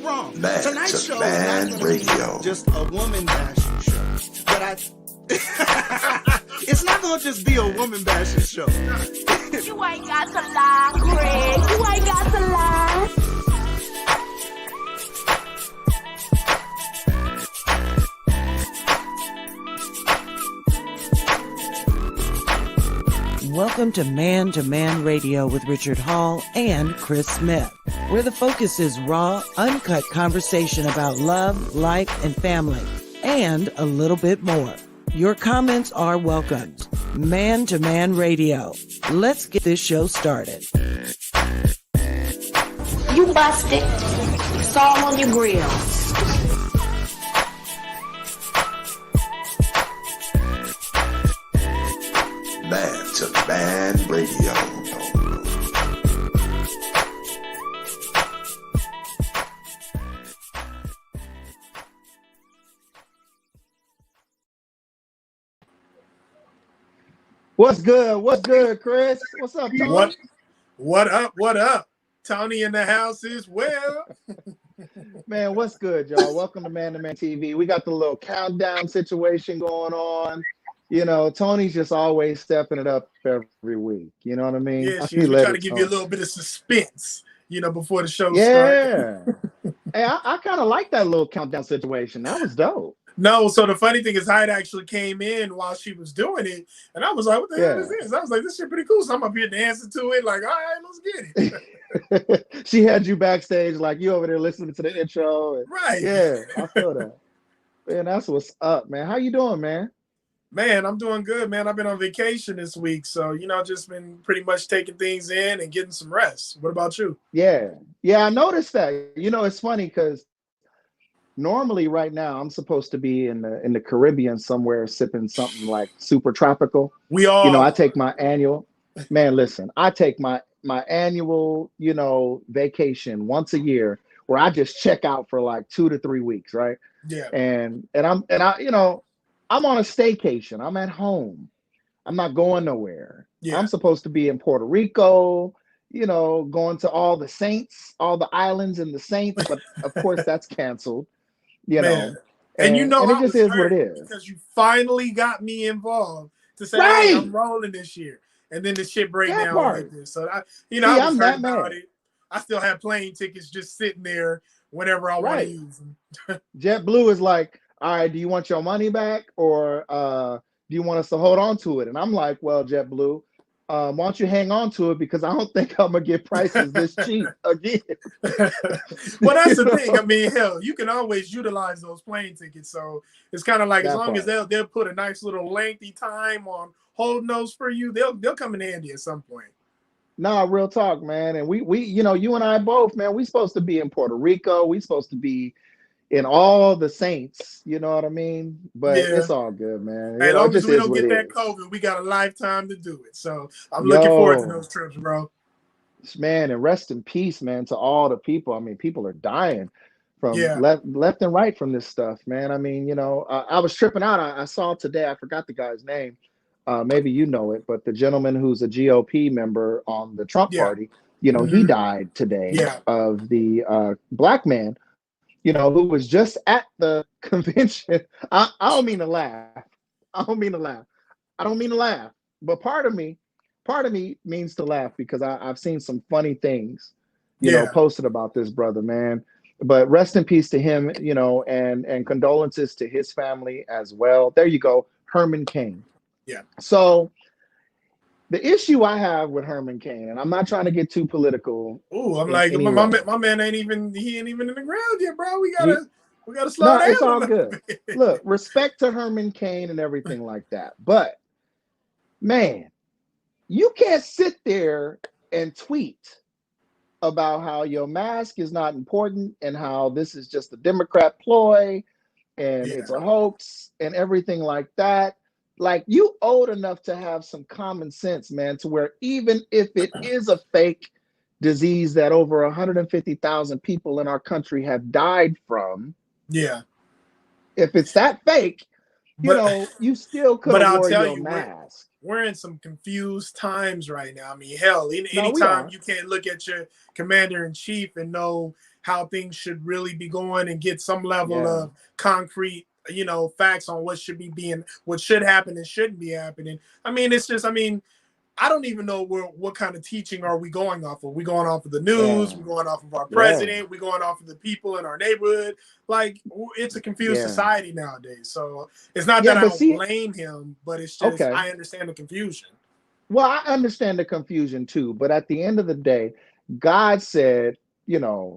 wrong. Man Tonight's to show Man is not going to Radio. be just a woman bashing show, but it's not going to just be a woman bashing show. You ain't got to lie, Craig. You ain't got to lie. Welcome to Man Radio with Richard Hall and Chris Smith, where the focus is raw, uncut conversation about love, life, and family, and a little bit more. Your comments are welcomed. Man Radio. Let's get this show started. You busted. Salt on your grill. Man to Man Radio. What's good? What's good, Chris? What's up, Tony? What up? What up? Tony in the house as well. Man, what's good, y'all? Welcome to Man TV. We got the little countdown situation going on. You know, Tony's just always stepping it up every week. You know what I mean? Yeah, we try to give you a little bit of suspense, before the show starts. Yeah. Hey, I kind of like that little countdown situation. That was dope. No, so the funny thing is Hyde actually came in while she was doing it, and I was like, what the hell is this? I was like, this shit pretty cool. So I'm up here dancing to it, like, all right, let's get it. She had you backstage, like you over there listening to the intro. And, right. Yeah, I feel that. Man, that's what's up, man. How you doing, man? Man, I'm doing good, man. I've been on vacation this week, so, just been pretty much taking things in and getting some rest. What about you? Yeah, I noticed that. It's funny because normally right now I'm supposed to be in the Caribbean somewhere sipping something like super tropical. We all, I take my annual, man, listen, I take my annual, vacation once a year where I just check out for like 2 to 3 weeks, right? Yeah. And I'm on a staycation. I'm at home. I'm not going nowhere. Yeah. I'm supposed to be in Puerto Rico, going to all the saints, all the islands and the saints, but of course that's canceled. Man. And it just is what it is. Because you finally got me involved to say, right. Hey, I'm rolling this year. And then the shit break down like this. So, I was I'm hurt about it. I still have plane tickets just sitting there whenever I want to use them. JetBlue is like, all right, do you want your money back or do you want us to hold on to it? And I'm like, well, JetBlue, why don't you hang on to it because I don't think I'm going to get prices this cheap again. Well, that's the thing. I mean, hell, you can always utilize those plane tickets. So it's kind of like as long as they'll put a nice little lengthy time on holding those for you, they'll come in handy at some point. Nah, real talk, man. And we you and I both, man, we supposed to be in Puerto Rico. We supposed to be in all the saints, you know what I mean? But it's all good, man. As long as we don't get that COVID, we got a lifetime to do it. So I'm looking forward to those trips, bro. Man, and rest in peace, man, to all the people. I mean, people are dying from left and right from this stuff, man. I mean, I was tripping out. I saw today, I forgot the guy's name. Maybe you know it, but the gentleman who's a GOP member on the Trump party, he died today of the black man, who was just at the convention. I don't mean to laugh. But part of me means to laugh because I've seen some funny things, posted about this brother, man. But rest in peace to him, and condolences to his family as well. There you go, Herman Cain. Yeah. So the issue I have with Herman Cain, and I'm not trying to get too political. Oh, I'm like, my man ain't even in the ground yet, bro. We gotta slow down. It's all good. Look, respect to Herman Cain and everything like that. But man, you can't sit there and tweet about how your mask is not important and how this is just a Democrat ploy and it's a hoax and everything like that. Like, you old enough to have some common sense, man, to where even if it is a fake disease that over 150,000 people in our country have died from, if it's that fake, But you still could but have I'll wore tell your you, mask. we're in some confused times right now. I mean, hell, No, we anytime are. you can't look at your commander in chief and know how things should really be going and get some level Yeah. of concrete, facts on what should happen and shouldn't be happening. I mean, it's just, I mean, I don't even know what kind of teaching are we going off of. We going off of the news. Yeah. We're going off of our Yeah. president. We're going off of the people in our neighborhood. Like, it's a confused Yeah. society nowadays. So it's not Yeah, that I but don't see, blame him, but it's just okay. I understand the confusion. Well, I understand the confusion too, but at the end of the day, God said,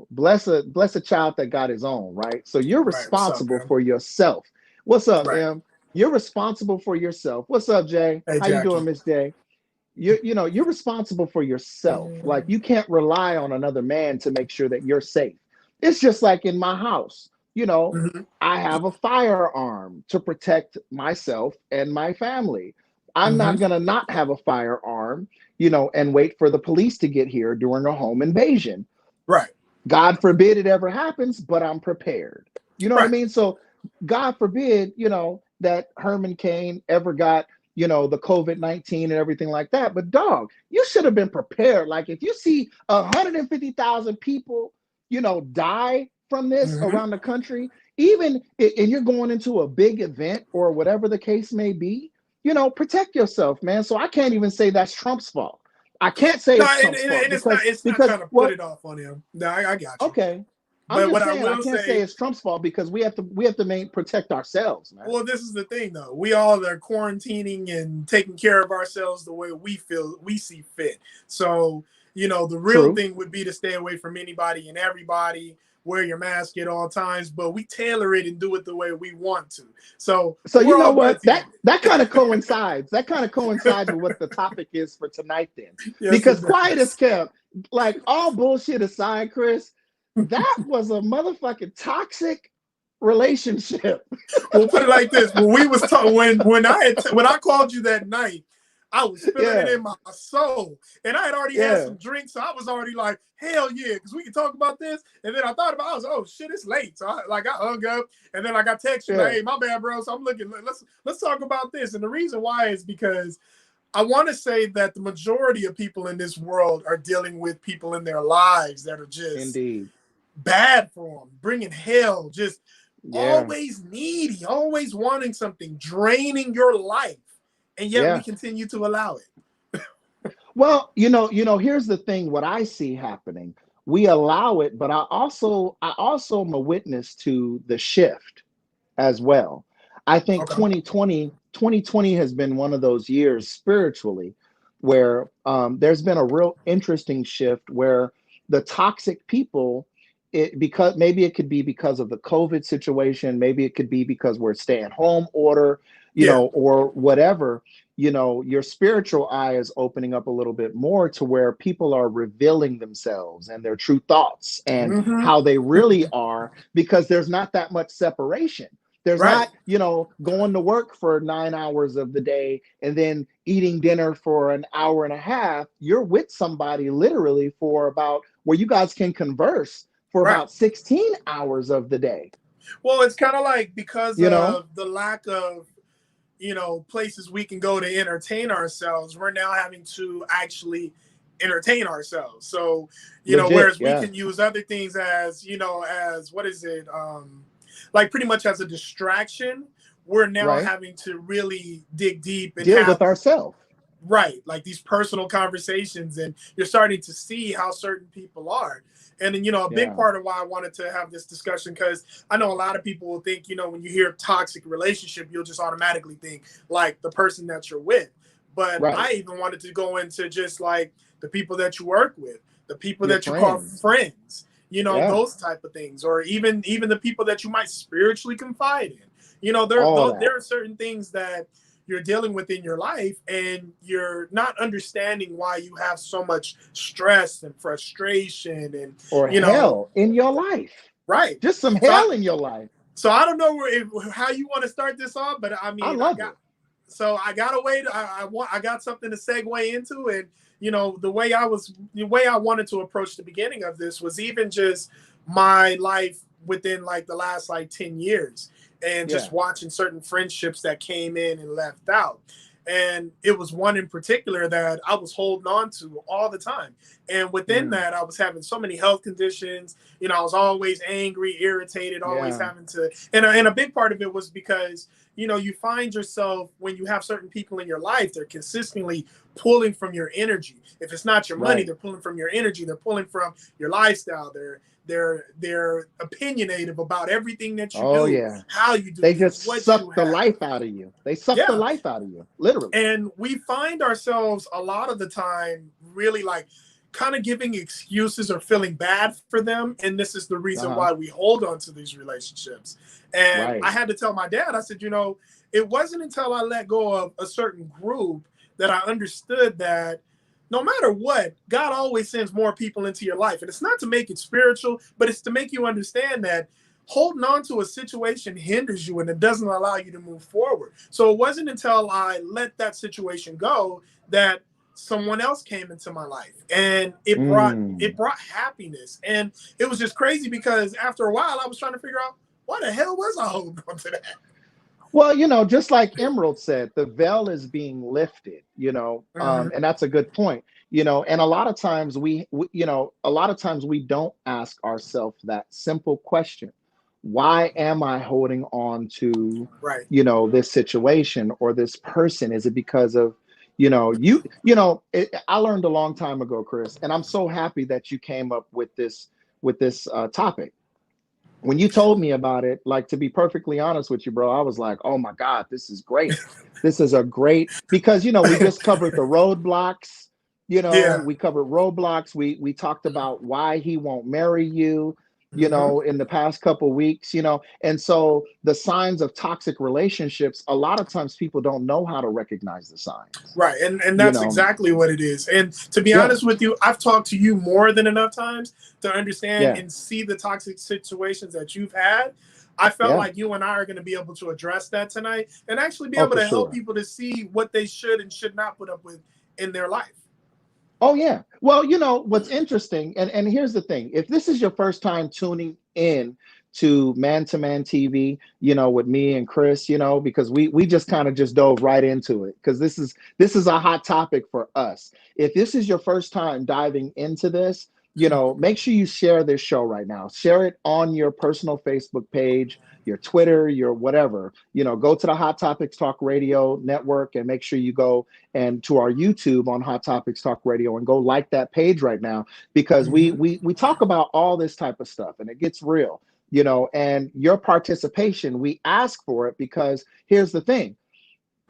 bless a child that got his own, right? So you're Right. What's up, responsible man? for yourself. What's up, Right. Em? You're responsible for yourself. What's up, Jay? Hey, How you Jackie. doing, Miss Jay? You're responsible for yourself. Like you can't rely on another man to make sure that you're safe. It's just like in my house. Mhm. I have a firearm to protect myself and my family. I'm not Mhm. going to not have a firearm, and wait for the police to get here during a home invasion. Right. God forbid it ever happens, but I'm prepared. You know what I Right. mean? So, God forbid, that Herman Cain ever got, the COVID-19 and everything like that. But, dog, you should have been prepared. Like, if you see 150,000 people, die from this Mhm. around the country, even and you're going into a big event or whatever the case may be, protect yourself, man. So I can't even say that's Trump's fault. I can't say No, it's and, Trump's and, fault and it's not trying to put what it off on him. No, I got you. okay. I'm But what just I saying I will can't say say, it's Trump's fault because we have to protect ourselves, man. well, this is the thing though. We all are quarantining and taking care of ourselves the way we see fit. So, the real True. thing would be to stay away from anybody and everybody, wear your mask at all times, but we tailor it and do it the way we want to. So So you we're know all what? guilty of it. That kind of coincides. That kind of coincides with what the topic is for tonight then. Yes, Because it quiet as does. kept, like all bullshit aside, Chris, that was a motherfucking toxic relationship. We'll put it like this: when we was when I called you that night, I was feeling it Yeah. in my soul, and I had already had Yeah. some drinks, so I was already like, "Hell yeah!" Because we can talk about this. And then I thought about, I was, "Oh shit, it's late." So I hung up, and then I got text you like, Yeah. "Hey, my bad, bro." So I'm looking. Let's talk about this. And the reason why is because I want to say that the majority of people in this world are dealing with people in their lives that are just Indeed. bad for them, bringing hell, just Yeah. always needy, always wanting something, draining your life, and yet we Yeah. continue to allow it. Well, here's the thing, what I see happening. We allow it, but I also am a witness to the shift as well. I think Okay. 2020 has been one of those years spiritually where there's been a real interesting shift where the toxic people, because maybe it could be because of the COVID situation, maybe it could be because we're staying home order, Yeah. or whatever, your spiritual eye is opening up a little bit more to where people are revealing themselves and their true thoughts and Mm-hmm. how they really are because there's not that much separation. There's Right. not, going to work for 9 hours of the day and then eating dinner for an hour and a half. You're with somebody literally for about where you guys can converse for Right. about 16 hours of the day. Well, it's kind of like because You know? of the lack of places we can go to entertain ourselves, we're now having to actually entertain ourselves. So, Legit, whereas we yeah. can use other things as, as what is it? Like pretty much as a distraction, we're now Right. having to really dig deep and Deal with have ourselves. right, like these personal conversations, and you're starting to see how certain people are. And then, a big Yeah. part of why I wanted to have this discussion, because I know a lot of people will think, when you hear toxic relationship, you'll just automatically think like the person that you're with. But Right. I even wanted to go into just like the people that you work with, the people Your that you call friends. friends, Yeah. those type of things, or even the people that you might spiritually confide in. All that. There are certain things that you're dealing with in your life, and you're not understanding why you have so much stress and frustration and Or hell in your life. right. Just some So hell in your life. I don't know how you want to start this off, but I I mean, love it. I got a way to, I got something to segue into. And the way I wanted to approach the beginning of this was even just my life within like the last like 10 years. and Yeah. just watching certain friendships that came in and left out. And it was one in particular that I was holding on to all the time. And within that, I was having so many health conditions. You know, I was always angry, irritated, always Yeah. having to. And a big part of it was because, you know, you find yourself when you have certain people in your life, they're consistently pulling from your energy. If it's not your money, Right. they're pulling from your energy. They're pulling from your lifestyle. They're opinionative about everything that you Oh do, yeah. how you do They things, just what you suck the have. life out of you. They suck the Yeah. life out of you, literally. And we find ourselves a lot of the time really like kind of giving excuses or feeling bad for them. And this is the reason why we hold on to these relationships. And Right. I had to tell my dad, I said, you know, it wasn't until I let go of a certain group that I understood that no matter what, God always sends more people into your life. And it's not to make it spiritual, but it's to make you understand that holding on to a situation hinders you and it doesn't allow you to move forward. So it wasn't until I let that situation go that someone else came into my life, and it brought happiness. And it was just crazy because after a while I was trying to figure out why the hell was I holding on to that? Well, you know, just like Emerald said, the veil is being lifted, you know, and that's a good point, you know, and a lot of times a lot of times we don't ask ourselves that simple question. Why am I holding on to, Right. you know, this situation or this person? Is it because of, I learned a long time ago, Chris, and I'm so happy that you came up with this topic. When you told me about it, like, to be perfectly honest with you, bro, I was like, oh my God, this is great. This is a great, because, you know, we just covered the roadblocks, you know, Yeah. we covered roadblocks. We talked about why he won't marry you, you know, in the past couple weeks, you know. And so the signs of toxic relationships, a lot of times people don't know how to recognize the signs. Right. And You that's know, exactly what it is. And to be yeah, honest with you, I've talked to you more than enough times to understand yeah, and see the toxic situations that you've had. I felt yeah. like you and I are going to be able to address that tonight and actually be Oh, able for to help sure. people to see what they should and should not put up with in their life. Oh yeah. Well, you know, what's interesting, and here's the thing. If this is your first time tuning in to Man to Man TV, you know, with me and Chris, you know, because we just kind of just dove right into it because this is a hot topic for us. If this is your first time diving into this, you know, make sure you share this show right now. Share it on your personal Facebook page, your Twitter, your whatever. You know, go to the Hot Topics Talk Radio network and make sure you go and to our YouTube on Hot Topics Talk Radio and go like that page right now because we talk about all this type of stuff and it gets real, you know, and your participation, we ask for it because here's the thing.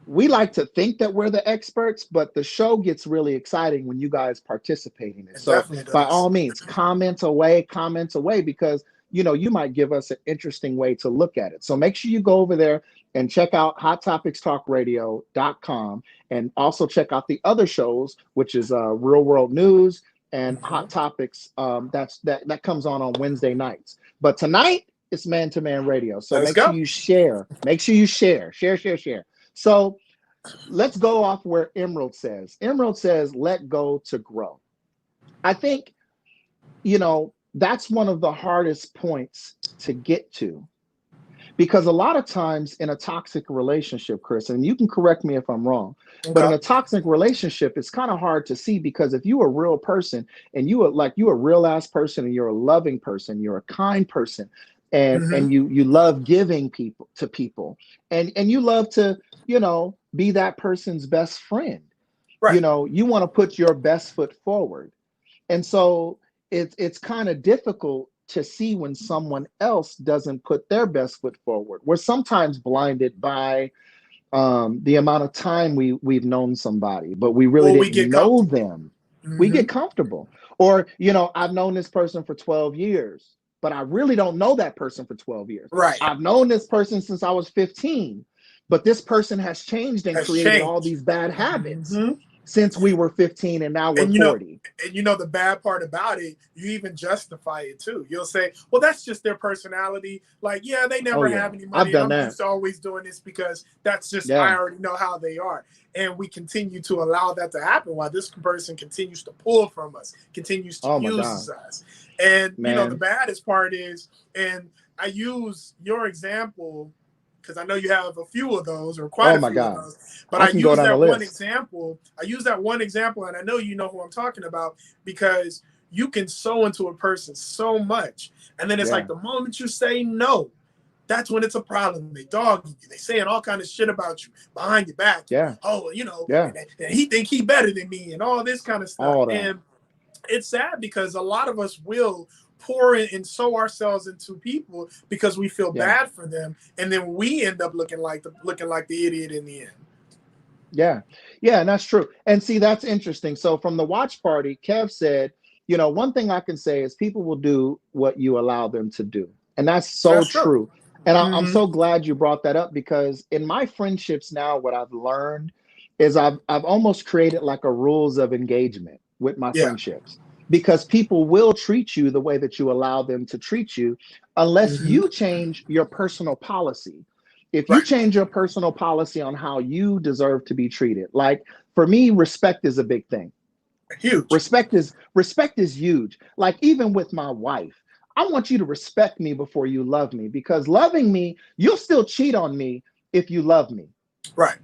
We like to think that we're the experts, but the show gets really exciting when you guys participate in it. It So definitely by does. all means, comments away, because you know you might give us an interesting way to look at it. So make sure you go over there and check out hottopicstalkradio.com and also check out the other shows, which is Real World News and Hot Topics. That comes on Wednesday nights. But tonight it's Man to Man Radio. So Let's make sure go. you share. Make sure you share. So let's go off where Emerald says. Emerald says, let go to grow. I think, you know, that's one of the hardest points to get to because a lot of times in a toxic relationship, Chris, and you can correct me if I'm wrong, but in Okay. a toxic relationship, it's kind of hard to see because if you're a real person and you're a real ass person and you're a loving person, you're a kind person, and you love giving to people and you love to, you know, be that person's best friend. You Right. know, you want to put your best foot forward. And so it's kind of difficult to see when someone else doesn't put their best foot forward. We're sometimes blinded by the amount of time we've known somebody, but we really Or we didn't get know comfortable. them. We get comfortable. Or, you know, I've known this person for 12 years, but I really don't know that person for 12 years. Right. I've known this person since I was 15, but this person has changed and Has created all changed. these bad habits since we were 15 and now we're And 40. the bad part about it, you even justify it too. You'll say, well, that's just their personality. Like, yeah, they Oh never yeah, have any I've money. done I'm that. used to always doing this because that's just, I Yeah. already know how they are. And we continue to allow that to happen while this person continues to pull from us, continues to Oh my use God, us. And, the man. baddest part is, and I use your example because I know you have a few of those or quite Oh a my few of God. those. But I I can go use down the that one list. example. I use that one example, and I know you know who I'm talking about, because you can sow into a person so much. And then it's Yeah. like the moment you say no, that's when it's a problem. They dog you. They saying all kind of shit about you behind your back. Yeah. Oh, you know, Yeah. and he think he better than me and all this kind of stuff. All that. And it's sad because a lot of us will pour in and sow ourselves into people because we feel Yeah. bad for them, and then we end up looking like the idiot in the end. Yeah. Yeah, and that's true. And see, that's interesting. So from the watch party, Kev said, you know, one thing I can say is people will do what you allow them to do. And that's so That's true. true. And I'm Mm-hmm. so glad you brought that up, because in my friendships now, what I've learned is I've almost created like a rules of engagement with my Yeah. friendships, because people will treat you the way that you allow them to treat you unless Mm-hmm. you change your personal policy. If you Right. change your personal policy on how you deserve to be treated, like for me, respect is a big thing. Huge. Respect is huge. Like even with my wife, I want you to respect me before you love me, because loving me, you'll still cheat on me if you love me. Right.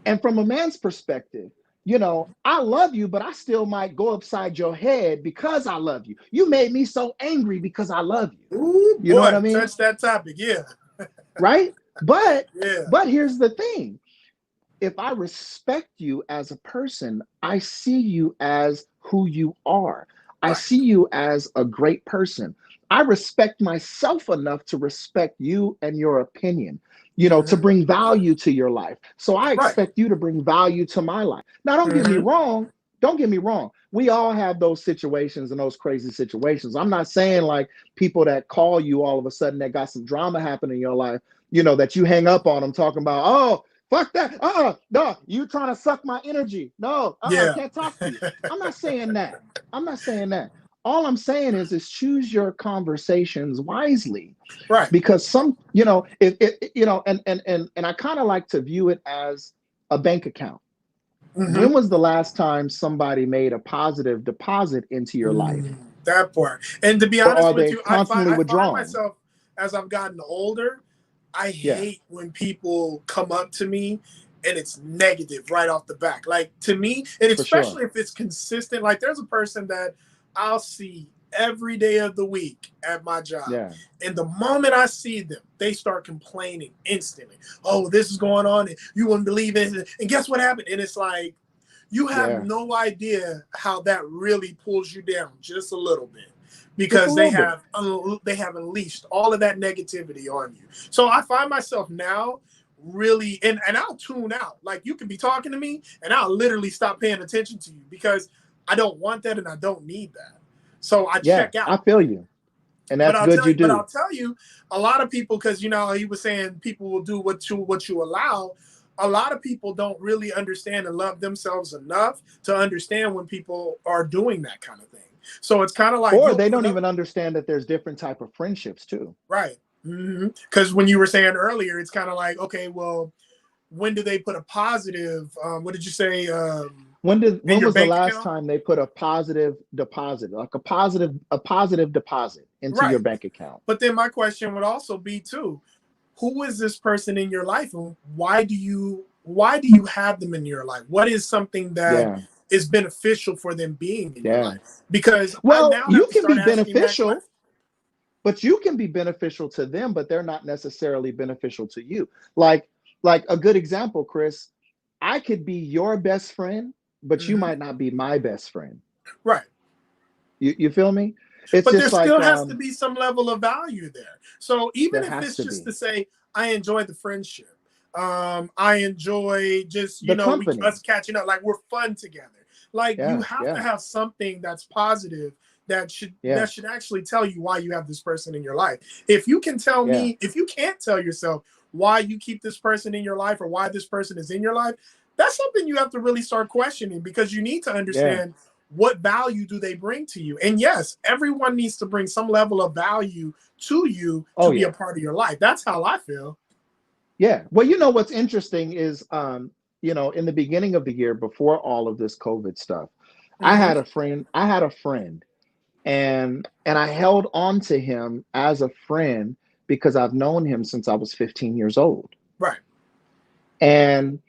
And from a man's perspective, you know, I love you, but I still might go upside your head because I love you. You made me so angry because I love you. Ooh, You know what boy, I mean? touch that topic. Yeah. Right? But Yeah. here's the thing. If I respect you as a person, I see you as who you are. I Right. see you as a great person. I respect myself enough to respect you and your opinion, you know, to Mm-hmm. bring value to your life. So I Right. expect you to bring value to my life. Now, don't get me Mm-hmm. wrong. Don't get me wrong. We all have those situations and those crazy situations. I'm not saying like people that call you all of a sudden that got some drama happening in your life, you know, that you hang up on them talking about, oh, fuck that. No, you trying to suck my energy. No, Yeah. can't talk to you. I'm not saying that. I'm not saying that. All I'm saying is choose your conversations wisely, Right. because some, you know, if you know, and I kind of like to view it as a bank account. Mm-hmm. When was the last time somebody made a positive deposit into your life? That part. And to be Or honest are with they you, constantly I find withdrawing? myself, as I've gotten older, I Yeah, hate when people come up to me and it's negative right off the back. Like to me, and for sure. especially if it's consistent, like there's a person that I'll see every day of the week at my job. Yeah, And the moment I see them, they start complaining instantly. Oh, this is going on, and you wouldn't believe it. And guess what happened? And it's like, you have yeah. no idea how that really pulls you down just a little bit, Just a because little bit. they have unleashed all of that negativity on you. So I find myself now really, and I'll tune out. Like you can be talking to me and I'll literally stop paying attention to you, because I don't want that and I don't need that. So I Yeah, check out. I feel you. And that's good you But do. I'll tell you, a lot of people, because you know he was saying people will do what you allow. A lot of people don't really understand and love themselves enough to understand when people are doing that kind of thing. So it's kind of like Or you'll they put don't up even understand that there's different type of friendships too. right, because when you were saying earlier, it's kind of like, okay, well, when do they put a positive? What did you say? In When your was the bank last account? time they put a positive deposit, like a positive deposit into your Right. bank account? But then my question would also be too, who is this person in your life, and why do you have them in your life? What is something that Yeah, is beneficial for them being in your yeah. life? Because I Well, now have you to can start be asking that beneficial, question. but you can be beneficial to them, but they're not necessarily beneficial to you. Like like a good example, Chris, I could be your best friend, but you Hmm. might not be my best friend. Right. You feel me? It's But there just like still has to be some level of value there. So even there if has it's to just to be say, I enjoy the friendship. I enjoy just, the us company. catching up, like we're fun together. Like you Yeah, have to yeah, have something that's positive yeah, that should actually tell you why you have this person in your life. If you can tell yeah, me, if you can't tell yourself why you keep this person in your life or why this person is in your life, that's something you have to really start questioning, because you need to yeah. understand what value do they bring to you. And yes, everyone needs to bring some level of value to you Oh to be a yeah. part of your life. That's how I feel. Yeah. Well, you know what's interesting is you know, in the beginning of the year before all of this COVID stuff, Hmm. I had a friend and I held on to him as a friend because I've known him since I was 15 years old. Right. And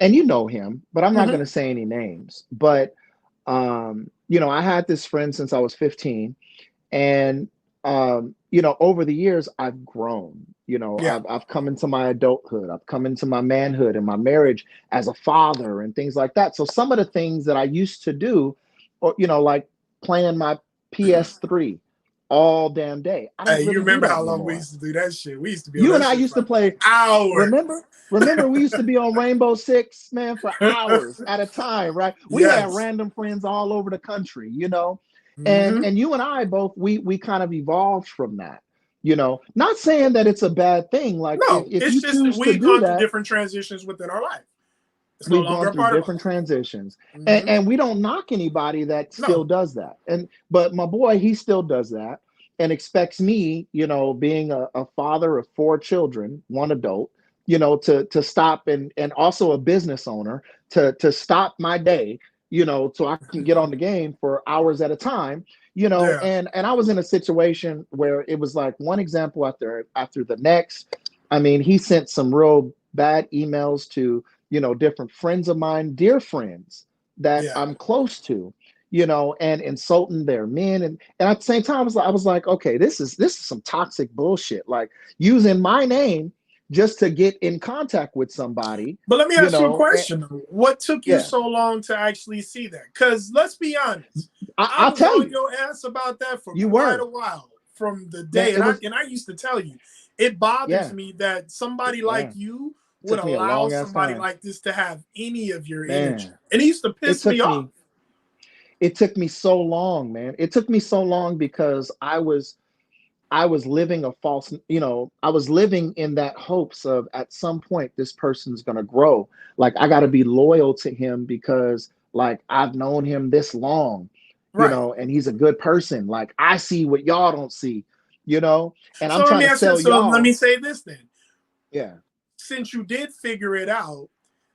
you know him, but I'm not Mhm. going to say any names. But I had this friend since I was 15, and over the years I've grown. Yeah. I've come into my adulthood, I've come into my manhood and my marriage as a father and things like that. So some of the things that I used to do, or like playing my PS3 all damn day, I don't Hey, you really do remember that how long we anymore. used to do that shit? We used to be on You and that I shit used for to play. hours. Remember, we used to be on Rainbow Six, man, for hours at a time, right? We had Yes. random friends all over the country, and Mhm. you and I both we kind of evolved from that, Not saying that it's a bad thing. Like if No, if it's you just that choose to we've do gone through that, different transitions within our life. It's no we've longer gone a through part of our different life. transitions, and, Mhm. and we don't knock anybody that still No. does that. But my boy, he still does that and expects me, being a father of 4 children, one adult, to stop, and also a business owner, to stop my day, so I can get on the game for hours at a time, Yeah. and I was in a situation where it was like one example after the next. I mean, he sent some real bad emails to different friends of mine, dear friends that Yeah. I'm close to, and insulting their men. And at the same time, I was like, okay, this is some toxic bullshit. Like using my name just to get in contact with somebody, But let me ask you a and question. What took you yeah, so long to actually see that? Because let's be honest, I I'll was tell on you, your ass about that for you quite a were, while from the man. day, It was, and I used to tell you, it bothers yeah, me that somebody like yeah. you would Took me a allow long ass somebody time, like this to have any of your energy, man. and it used to It piss me took off. me, it took me so long, man. It took me so long because I was living a false, I was living in that hopes of at some point this person's going to grow. Like I got to be loyal to him because like I've known him this long, Right. and he's a good person. Like I see what y'all don't see, and I'm So let trying me to ask you. tell So let me y'all, say this then. yeah, Since you did figure it out,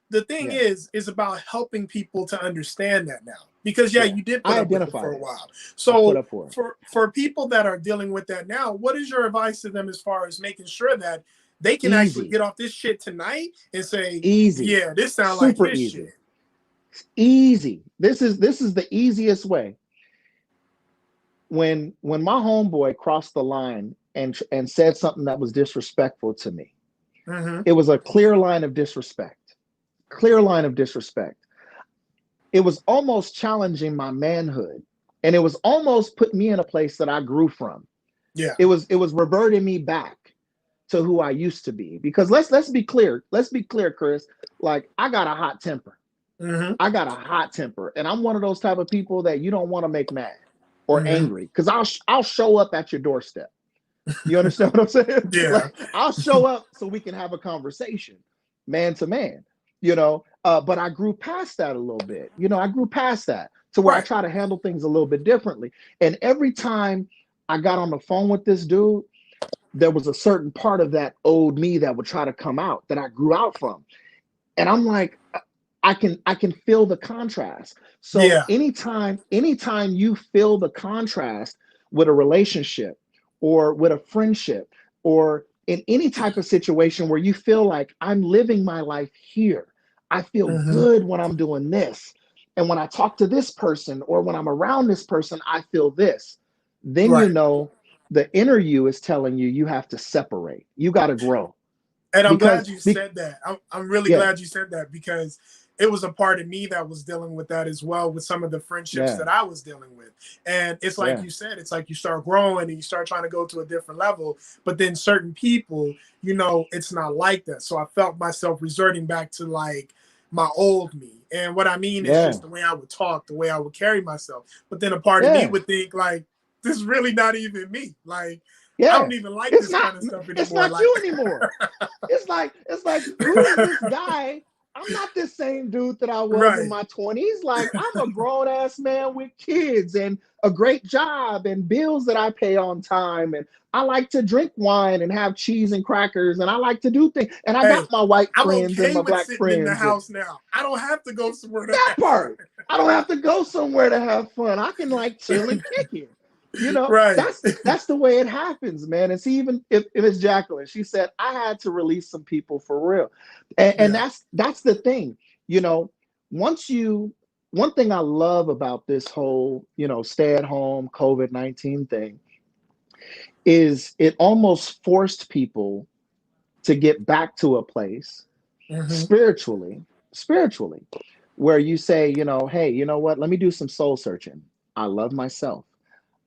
the thing yeah, is about helping people to understand that now, because yeah, yeah. you did put I up with it for identified a it. while. I put So up for it. for people that are dealing with that now, what is your advice to them as far as making sure that they can actually Easy, get off this shit tonight and say, easy, yeah, this sounds like super his easy, shit. easy. This is the easiest way. When my homeboy crossed the line and said something that was disrespectful to me, Mm-hmm. it was a clear line of disrespect. Clear line of disrespect. It was almost challenging my manhood, and it was almost put me in a place that I grew from. Yeah. It was reverting me back to who I used to be. Because let's be clear. Let's be clear, Chris. Like I got a hot temper. Mm-hmm. I got a hot temper, and I'm one of those type of people that you don't want to make mad or Mm-hmm. angry because I'll show up at your doorstep. You understand what I'm saying? Yeah. Like I'll show up so we can have a conversation, man to man. But I grew past that a little bit. I grew past that to where I Right. try to handle things a little bit differently. And every time I got on the phone with this dude, there was a certain part of that old me that would try to come out that I grew out from. And I'm like, I can feel the contrast. So Yeah. anytime you feel the contrast with a relationship or with a friendship or in any type of situation where you feel like I'm living my life here, I feel Mm-hmm. good when I'm doing this. And when I talk to this person or when I'm around this person, I feel this. Then Right. the inner you is telling you have to separate. You got to grow And I'm because glad you said that. I'm really yeah, glad you said that, because it was a part of me that was dealing with that as well, with some of the friendships yeah, that I was dealing with. And it's like yeah, you said, it's like you start growing and you start trying to go to a different level. But then certain people, it's not like that. So I felt myself resorting back to like my old me. And what I mean is yeah, just the way I would talk, the way I would carry myself. But then a part of me yeah. would think like, this is really not even me. Like, I Yeah, don't even like it's this not kind of stuff it's anymore. not Like, you anymore. It's like who is this guy? I'm not the same dude that I was in right. my 20s. Like I'm a grown ass man with kids and a great job and bills that I pay on time, and I like to drink wine and have cheese and crackers, and I like to do things, and I got Hey, my white I'm friends and okay my with black sitting in the friends, and house now. I don't have to go somewhere to that have part. I don't have to go somewhere to have fun. I can like chill fun. and kick it. You know, Right. that's the way it happens, man. And see, even if it's Jacqueline, she said, I had to release some people for real. And Yeah. that's the thing. You know, once you one thing I love about this whole, stay at home COVID-19 thing is it almost forced people to get back to a place Hmm. spiritually, where you say, hey, you know what? Let me do some soul searching. I love myself.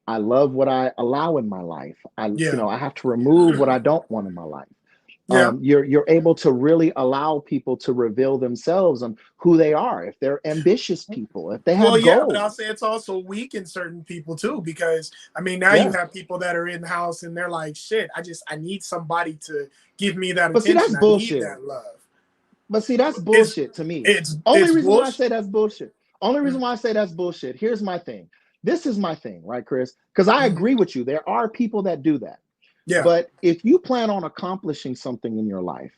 I love what I allow in my life. Yeah. I have to remove what I don't want in my life. Yeah. You're able to really allow people to reveal themselves on who they are. If they're ambitious people, if they Well, have yeah, but I'll goals. say it's also weak in certain people too, because I mean, now you Yeah. have people that are in the house and they're like, shit, I need somebody to give me that But see, attention. that's I need bullshit. that love. But see, that's It's bullshit to me. Only it's reason why I bullshit. say that's bullshit. Only reason why I say that's bullshit. Here's my thing. This is my thing, right, Chris? Because I Mhm. agree with you. There are people that do that. Yeah. But if you plan on accomplishing something in your life,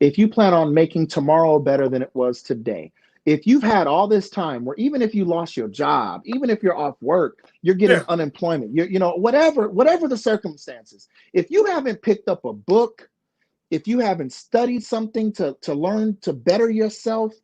if you plan on making tomorrow better than it was today, if you've had all this time where even if you lost your job, even if you're off work, you're getting Yeah. unemployment, whatever the circumstances, if you haven't picked up a book, if you haven't studied something to learn to better yourself,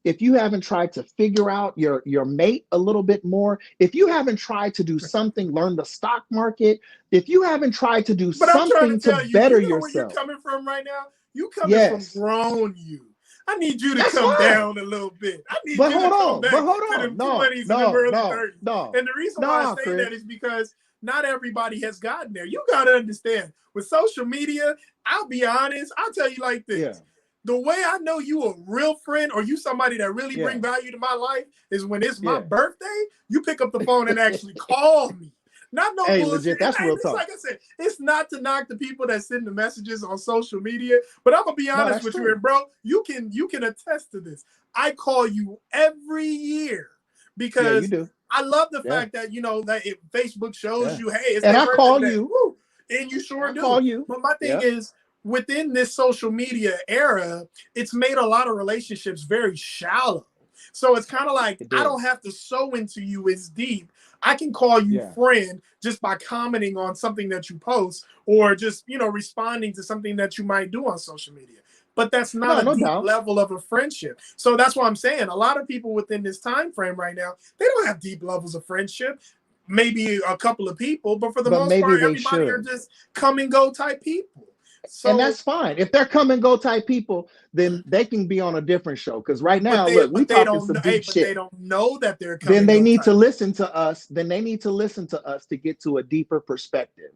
if you haven't tried to figure out your mate a little bit more, if you haven't tried to do something, learn the stock market, if you haven't tried to do But I'm trying to something to tell you, better you know where you're yourself, coming from right now? You coming from yes, grown you. I need you to that's come fine. down a little bit. I need But you to hold come on, but back hold to on. them No, 20s and them no, early no, 30s. no, And the reason why I no, say that Chris. is because not everybody has gotten there. You got to understand, with social media, I'll be honest, I'll tell you like Yeah, this. The way I know you a real friend or you somebody that really yeah, bring value to my life is when it's my yeah. birthday, you pick up the phone and actually call me. Not no Hey, bullshit. legit, that's And real it's talk. like I said, it's not to knock the people that send the messages on social media, but I'm gonna be No, honest that's with you, true. and bro, you can attest to this. I call you every year Yeah, you because do. I love the Yeah, fact that that Facebook shows yeah. you, hey, it's And their I birthday call today. you. Woo! And you sure I call do. you. But my thing Yeah, is, within this social media era, it's made a lot of relationships very shallow. So it's kind of like it I did. don't have to sew into you as deep. I can call you Yeah. friend just by commenting on something that you post or just, responding to something that you might do on social media. But that's not No, a no deep doubt. level of a friendship. So that's what I'm saying. A lot of people within this time frame right now, they don't have deep levels of friendship. Maybe a couple of people, but for the But most maybe part, they everybody are should. just come and go type people. And So that's fine. If they're come and go type people, then they can be on a different show. Because right but now, they look, we but they talking don't some know hey, deep but they shit. don't know that they're come Then and they go need to type people. listen to us. Then they need to listen to us to get to a deeper perspective.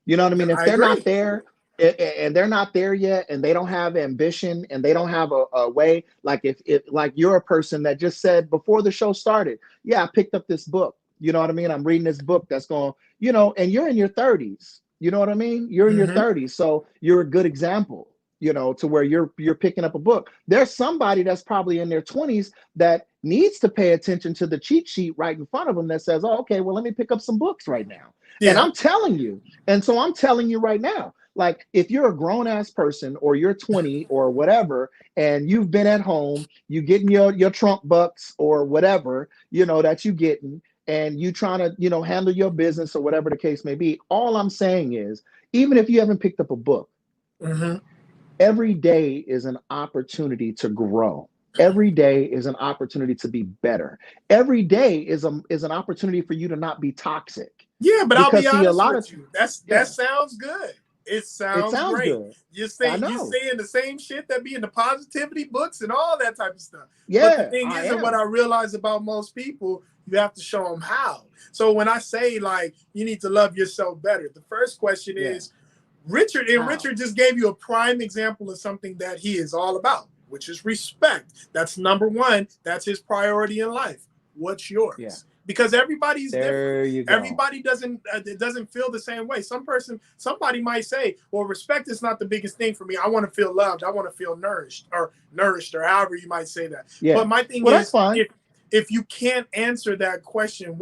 You know what I mean? If I they're not agree. there, and they're not there yet, and they don't have ambition, and they don't have a way, like if like you're a person that just said before the show started, yeah, I picked up this book. You know what I mean? I'm reading this book that's going, and you're in your 30s. You know what I mean? You're in your Mm-hmm. 30s, so you're a good example. To where you're picking up a book. There's somebody that's probably in their 20s that needs to pay attention to the cheat sheet right in front of them that says, oh, okay, well, let me pick up some books right now. And Yeah. I'm telling you, and so I'm telling you right now, like if you're a grown ass person or you're 20 or whatever, and you've been at home, you getting your Trump bucks or whatever, that you getting, and you trying to, handle your business or whatever the case may be. All I'm saying is, even if you haven't picked up a book, Mm-hmm. every day is an opportunity to grow. Every day is an opportunity to be better. Every day is an opportunity for you to not be toxic. Yeah, but I'll be Because see, a honest lot of with you. That yeah, sounds good. It it sounds sounds great. good. I You're know. saying the same shit that be in the positivity books and all that type of stuff. But the Yeah, thing I is, and what am. I realize about most people, you have to show them how. So when I say like you need to love yourself better, the first question Yeah. is Richard, and How? Richard just gave you a prime example of something that he is all about, which is respect. That's number one. That's his priority in life. What's Yeah. yours? Because everybody's different. There you go. Everybody doesn't feel the same way. Somebody might say, "Well, respect is not the biggest thing for me. I want to feel loved. I want to feel nourished, or however you might say that." Yeah. But my thing Well, that's is, fine. if you can't answer that question,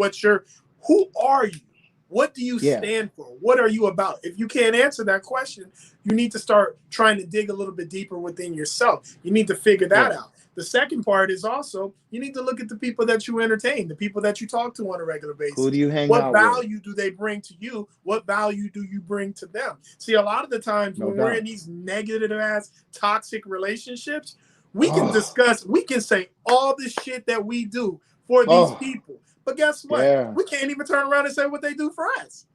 who are you? What do you Yeah. stand for? What are you about? If you can't answer that question, you need to start trying to dig a little bit deeper within yourself. You need to figure that Yeah. out. The second part is also you need to look at the people that you entertain, the people that you talk to on a regular basis. Who do you hang What out with? value do they bring to you? What value do you bring to them? See, a lot of the times No when we're doubt. in these negative ass toxic relationships, we can discuss, we can say all the shit that we do for these people. But guess what? Yeah. We can't even turn around and say what they do for us.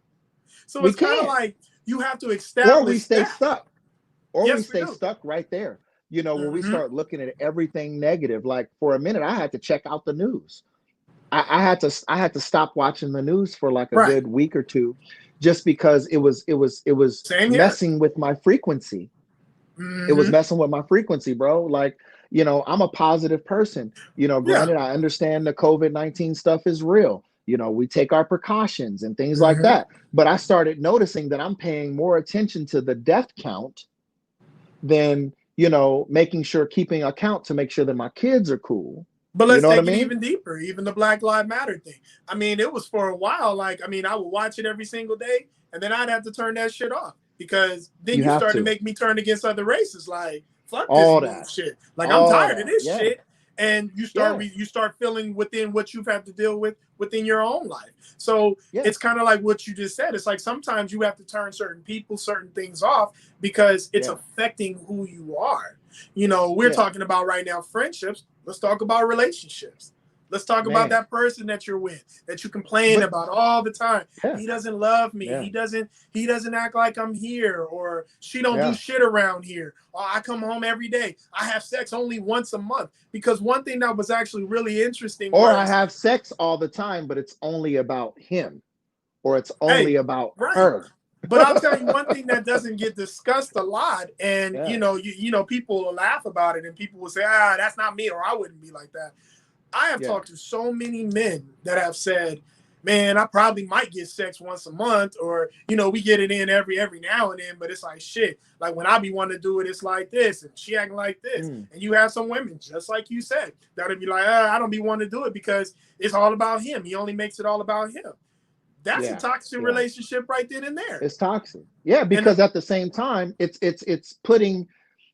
So We it's kind of can't. like you have to establish Or we stay that. stuck. Or Yes, we we stay do. stuck right there. You know, when we Mhm. start looking at everything negative, like for a minute, I had to check out the news. I had to stop watching the news for like a Right. good week or two, just because it was Same here. messing with my frequency. It was Mhm. messing with my frequency, bro. Like, you know, I'm a positive person. You know, Yeah. granted, I understand the COVID-19 stuff is real. You know, we take our precautions and things like Mhm. that. But I started noticing that I'm paying more attention to the death count than, you know, making sure, keeping account to make sure that my kids are cool. But You let's know what I take it mean? even deeper, even the Black Lives Matter thing. I mean, it was for a while, like, I mean, I would watch it every single day, and then I'd have to turn that shit off because then You you have start to to. make me turn against other races. Like, fuck All this that. bullshit. Like, I'm All tired of that. this Yeah. shit. And you Yeah. start feeling within what you've had to deal with within your own life. So Yeah. it's kind of like what you just said. It's like sometimes you have to turn certain people, certain things off because it's Yeah. affecting who you are. You know, we're Yeah. talking about right now friendships. Let's talk about relationships. Let's talk about Man. that person that you're with, that you complain But about all the time. yeah. He doesn't love me. Yeah. He doesn't act like I'm here, or she don't Yeah. do shit around here. Or I come home every day. I have sex only once a month. Because one thing that was actually really interesting Or was, I have sex all the time, but it's only about him, or it's hey, only about right. her. But I'll tell you one thing that doesn't get discussed a lot, and Yeah. you know, people will laugh about it, and people will say, that's not me, or I wouldn't be like that. I have Yeah. talked to so many men that have said, man, I probably might get sex once a month, or, you know, we get it in every now and then, but it's like shit. Like when I be wanting to do it, it's like this, and she acting like this. Mm. And you have some women, just like you said, that'll be like, I don't be wanting to do it because it's all about him. He only makes it all about him. That's Yeah. a toxic Yeah. relationship right then and there. It's toxic. Yeah, because at the same time, it's putting,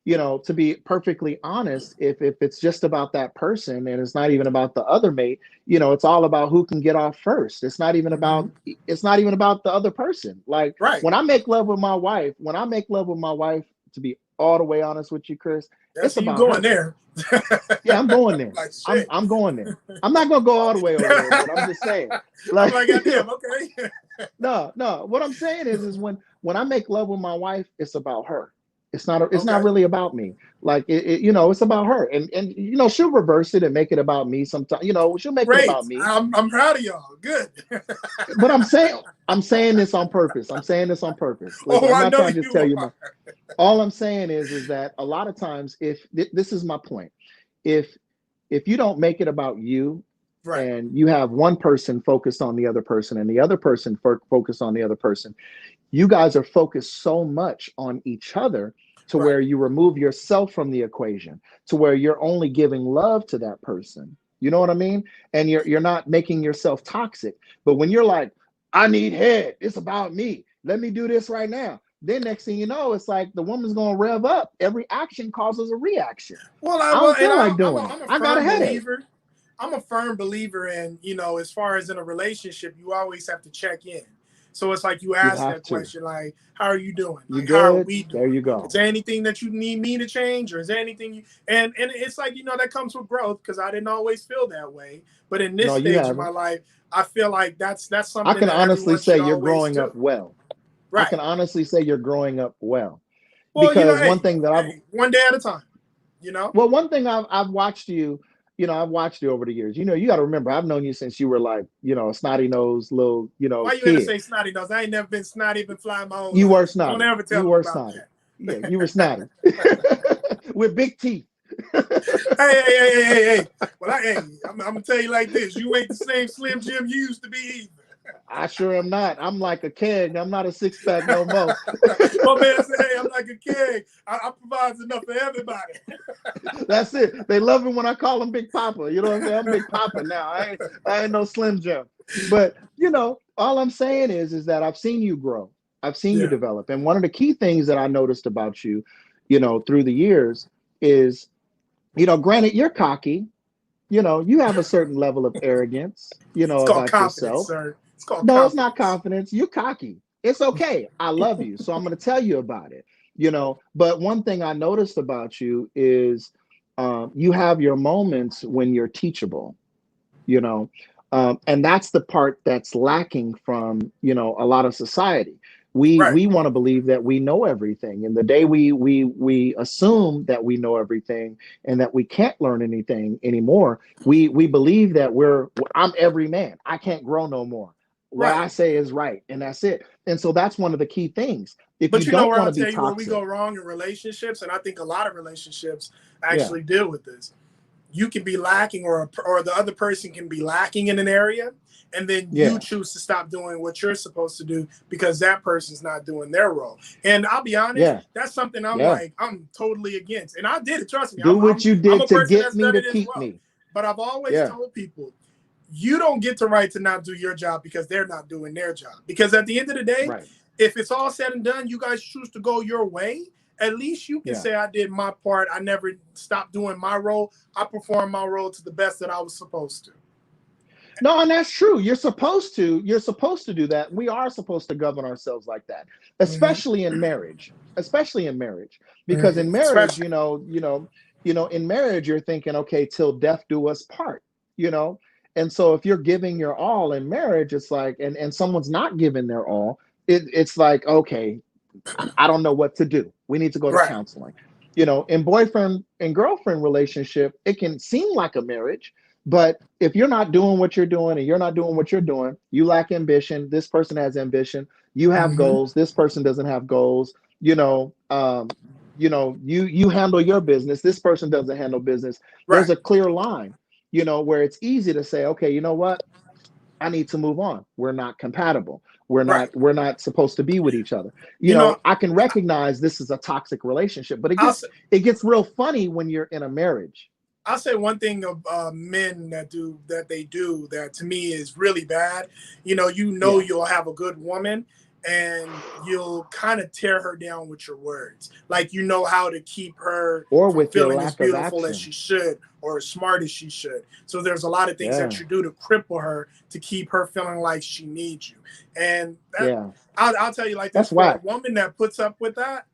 you know, to be perfectly honest, if it's just about that person and it's not even about the other mate, you know, it's all about who can get off first. It's not even about the other person. Like Right. when I make love with my wife, to be all the way honest with you, Chris, That's it's you about going her. there. Yeah, I'm going there. Like shit. I'm going there. I'm not gonna go all the way over there, but I'm just saying. I'm like, goddamn, okay. No. What I'm saying is when I make love with my wife, it's about her. It's not Okay. really about me. Like you know, it's about her, and you know, she'll reverse it and make it about me sometimes. You know, she'll make Great. it about me. I'm proud of y'all. Good. But I'm saying this on purpose. Listen, Oh, I'm I not know trying to you just tell you are. all I'm saying is that a lot of times, if this is my point, if you don't make it about you, Right. and you have one person focused on the other person and the other person focused on the other person, you guys are focused so much on each other to Right. where you remove yourself from the equation, to where you're only giving love to that person. You know what I mean? And you're not making yourself toxic. But when you're like, I need head, it's about me, let me do this right now, then next thing you know, it's like the woman's gonna rev up. Every action causes a reaction. Well, I don't feel like doing it. I'm a I got a firm headache. believer. I'm a firm believer in, you know, as far as in a relationship, you always have to check in. So it's like you ask have that to. question, like, how are you doing? You Like, how are good? we doing? There you go. Is there anything that you need me to change, or is there anything you, and it's like, you know, that comes with growth, because I didn't always feel that way. But in this No, you stage of my haven't. life, I feel like that's something I can that honestly everyone say should you're always growing do. up well. I Right. can honestly say you're growing up well. Well, you know, Because one thing that one day at a time, you know? well, one thing I've watched you, you know, I've watched you over the years. You know, you got to remember, I've known you since you were like, you know, a snotty nosed little, you know, Why you had to kid. say snotty nose? I ain't never been snotty, been flying my whole You life. were snotty. Don't ever tell You me were about snotty. that. Yeah, you were snotty. With big teeth. Hey. Well, I'm gonna tell you like this: you ain't the same Slim Jim you used to be either. I sure am not. I'm like a keg. I'm not a six pack no more. My man said, "Hey, I'm like a keg. I provide enough for everybody." That's it. They love it when I call him Big Papa. You know what I'm saying? I'm Big Papa now. I ain't no Slim Jim. But you know, all I'm saying is that I've seen you grow. I've seen you develop. And one of the key things that I noticed about you, you know, through the years is Granted, you're cocky. You have a certain level of arrogance, It's called about confidence, yourself. sir. It's called No, it's not confidence. confidence. You're cocky. It's okay. I love you. So I'm going to tell you about it. But one thing I noticed about you is you have your moments when you're teachable, you know, and that's the part that's lacking from, a lot of society. We Right, we want to believe that we know everything, and the day we assume that we know everything and that we can't learn anything anymore, we believe that I'm every man. I can't grow no more. What right. I say is right, and that's it. And so that's one of the key things. If you But you know don't where want I'll to be tell you where we toxic, go wrong in relationships, and I think a lot of relationships yeah, actually deal with this. You can be lacking, or the other person can be lacking in an area, and then you yeah, choose to stop doing what you're supposed to do because that person's not doing their role. And I'll be honest, yeah, that's something yeah. I'm totally against. And I did it. Trust me, Do what you I'm did a to person get that's me done to it as keep well. me. But I've always Yeah, told people, you don't get the right to not do your job because they're not doing their job. Because at the end of the day, right. if it's all said and done, you guys choose to go your way. At least you can Yeah. say I did my part. I never stopped doing my role. I performed my role to the best that I was supposed to. No, and that's true. You're supposed to do that. We are supposed to govern ourselves like that, Mm-hmm. especially in marriage. Especially in marriage. Because in Mm-hmm. marriage, Especially in marriage, you're thinking, okay, till death do us part, you know? And so if you're giving your all in marriage, it's like, and someone's not giving their all, it's like, okay, I don't know what to do. We need to go to right, counseling. In boyfriend and girlfriend relationship, it can seem like a marriage, but if you're not doing what you're doing and you're not doing what you're doing, you lack ambition. This person has ambition. You have mm-hmm. goals. This person doesn't have goals. You handle your business. This person doesn't handle business. There's Right, a clear line, where it's easy to say, okay, you know what? I need to move on. We're not compatible. We're right. not we're not supposed to be with each other. You know, I can recognize this is a toxic relationship, but it I'll gets say, it gets real funny when you're in a marriage. I'll say one thing of men they do that to me is really bad. Yeah. You'll have a good woman, and you'll kind of tear her down with your words. Like you know how to keep her Or from with your feeling as lack of beautiful as action. she should or as smart as she should. So there's a lot of things Yeah. that you do to cripple her to keep her feeling like she needs you. And that Yeah. I'll tell you like this, That's for a whack. woman that puts up with that,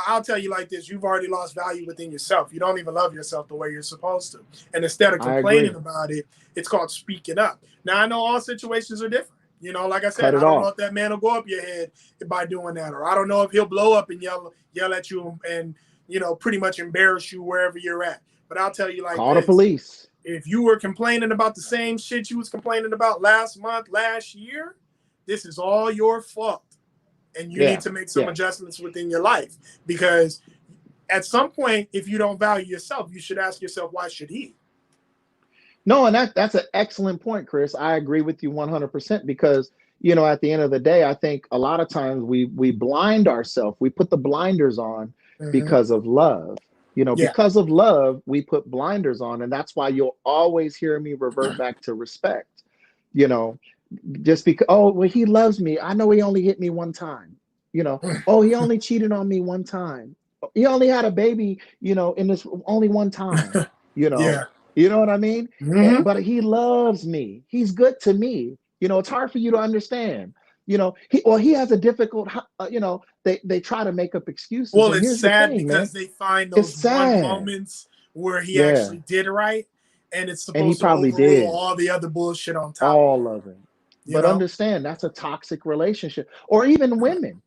I'll tell you like this, you've already lost value within yourself. You don't even love yourself the way you're supposed to. And instead of I complaining agree. about it, it's called speaking up. Now, I know all situations are different. Like I said, Cut it I don't know off. if that man will go up your head by doing that, or I don't know if he'll blow up and yell at you and, pretty much embarrass you wherever you're at. But I'll tell you like Call the this, police. if you were complaining about the same shit you was complaining about last month, last year, this is all your fault. And you need Yeah. to make some Yeah. adjustments within your life, because at some point, if you don't value yourself, you should ask yourself, why should he? No, and that's an excellent point, Chris. I agree with you 100% because, at the end of the day, I think a lot of times we blind ourselves. We put the blinders on Mm-hmm. because of love. Yeah. Because of love, we put blinders on, and that's why you'll always hear me revert back to respect. You know, just because, oh, well, he loves me. I know he only hit me one time. Oh, he only cheated on me one time. He only had a baby, in this only one time. You know, Yeah. you know what I mean? Mm-hmm. But he loves me. He's good to me. It's hard for you to understand. He has a difficult. They try to make up excuses, Well, and it's here's the sad thing, man. because they find It's those one sad. moments where he Yeah, actually did right, and it's and he supposed to probably overrule did. all the other bullshit on top of it. All of it. You But know? understand that's a toxic relationship. Or even women.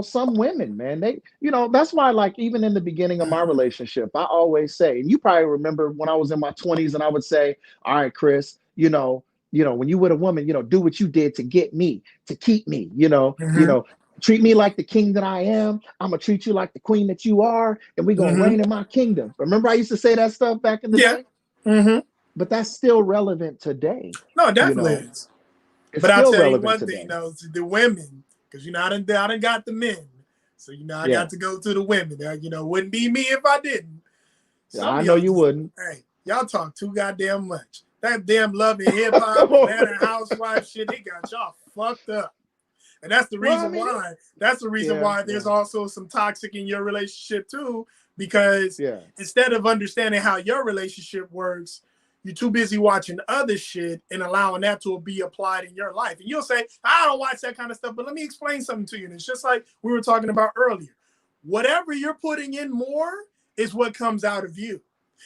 Some women, man, that's why, like, even in the beginning of my relationship, I always say, and you probably remember when I was in my 20s and I would say, all right, Chris, when you with a woman, do what you did to get me, to keep me, Mm-hmm. treat me like the king that I am. I'm gonna treat you like the queen that you are, and we're gonna Mm-hmm. reign in my kingdom. Remember, I used to say that stuff back in the Yeah. day? Mm-hmm. But that's still relevant today. No, it You definitely know, is. it's But I'll still tell you relevant one thing today. though, to the women, because I done got the men. So I Yeah. got to go to the women. Wouldn't be me if I didn't. Yeah, Some I of know y'all you just, wouldn't. hey, y'all talk too goddamn much. That damn love and hip hop, Come on. Atlanta housewife shit, it got y'all fucked up. And that's the Well, I reason mean, why. That's the reason yeah, why yeah, there's also some toxic in your relationship too, because Yeah. instead of understanding how your relationship works, you're too busy watching other shit and allowing that to be applied in your life. And you'll say, I don't watch that kind of stuff, but let me explain something to you. And it's just like we were talking about earlier. Whatever you're putting in more is what comes out of you.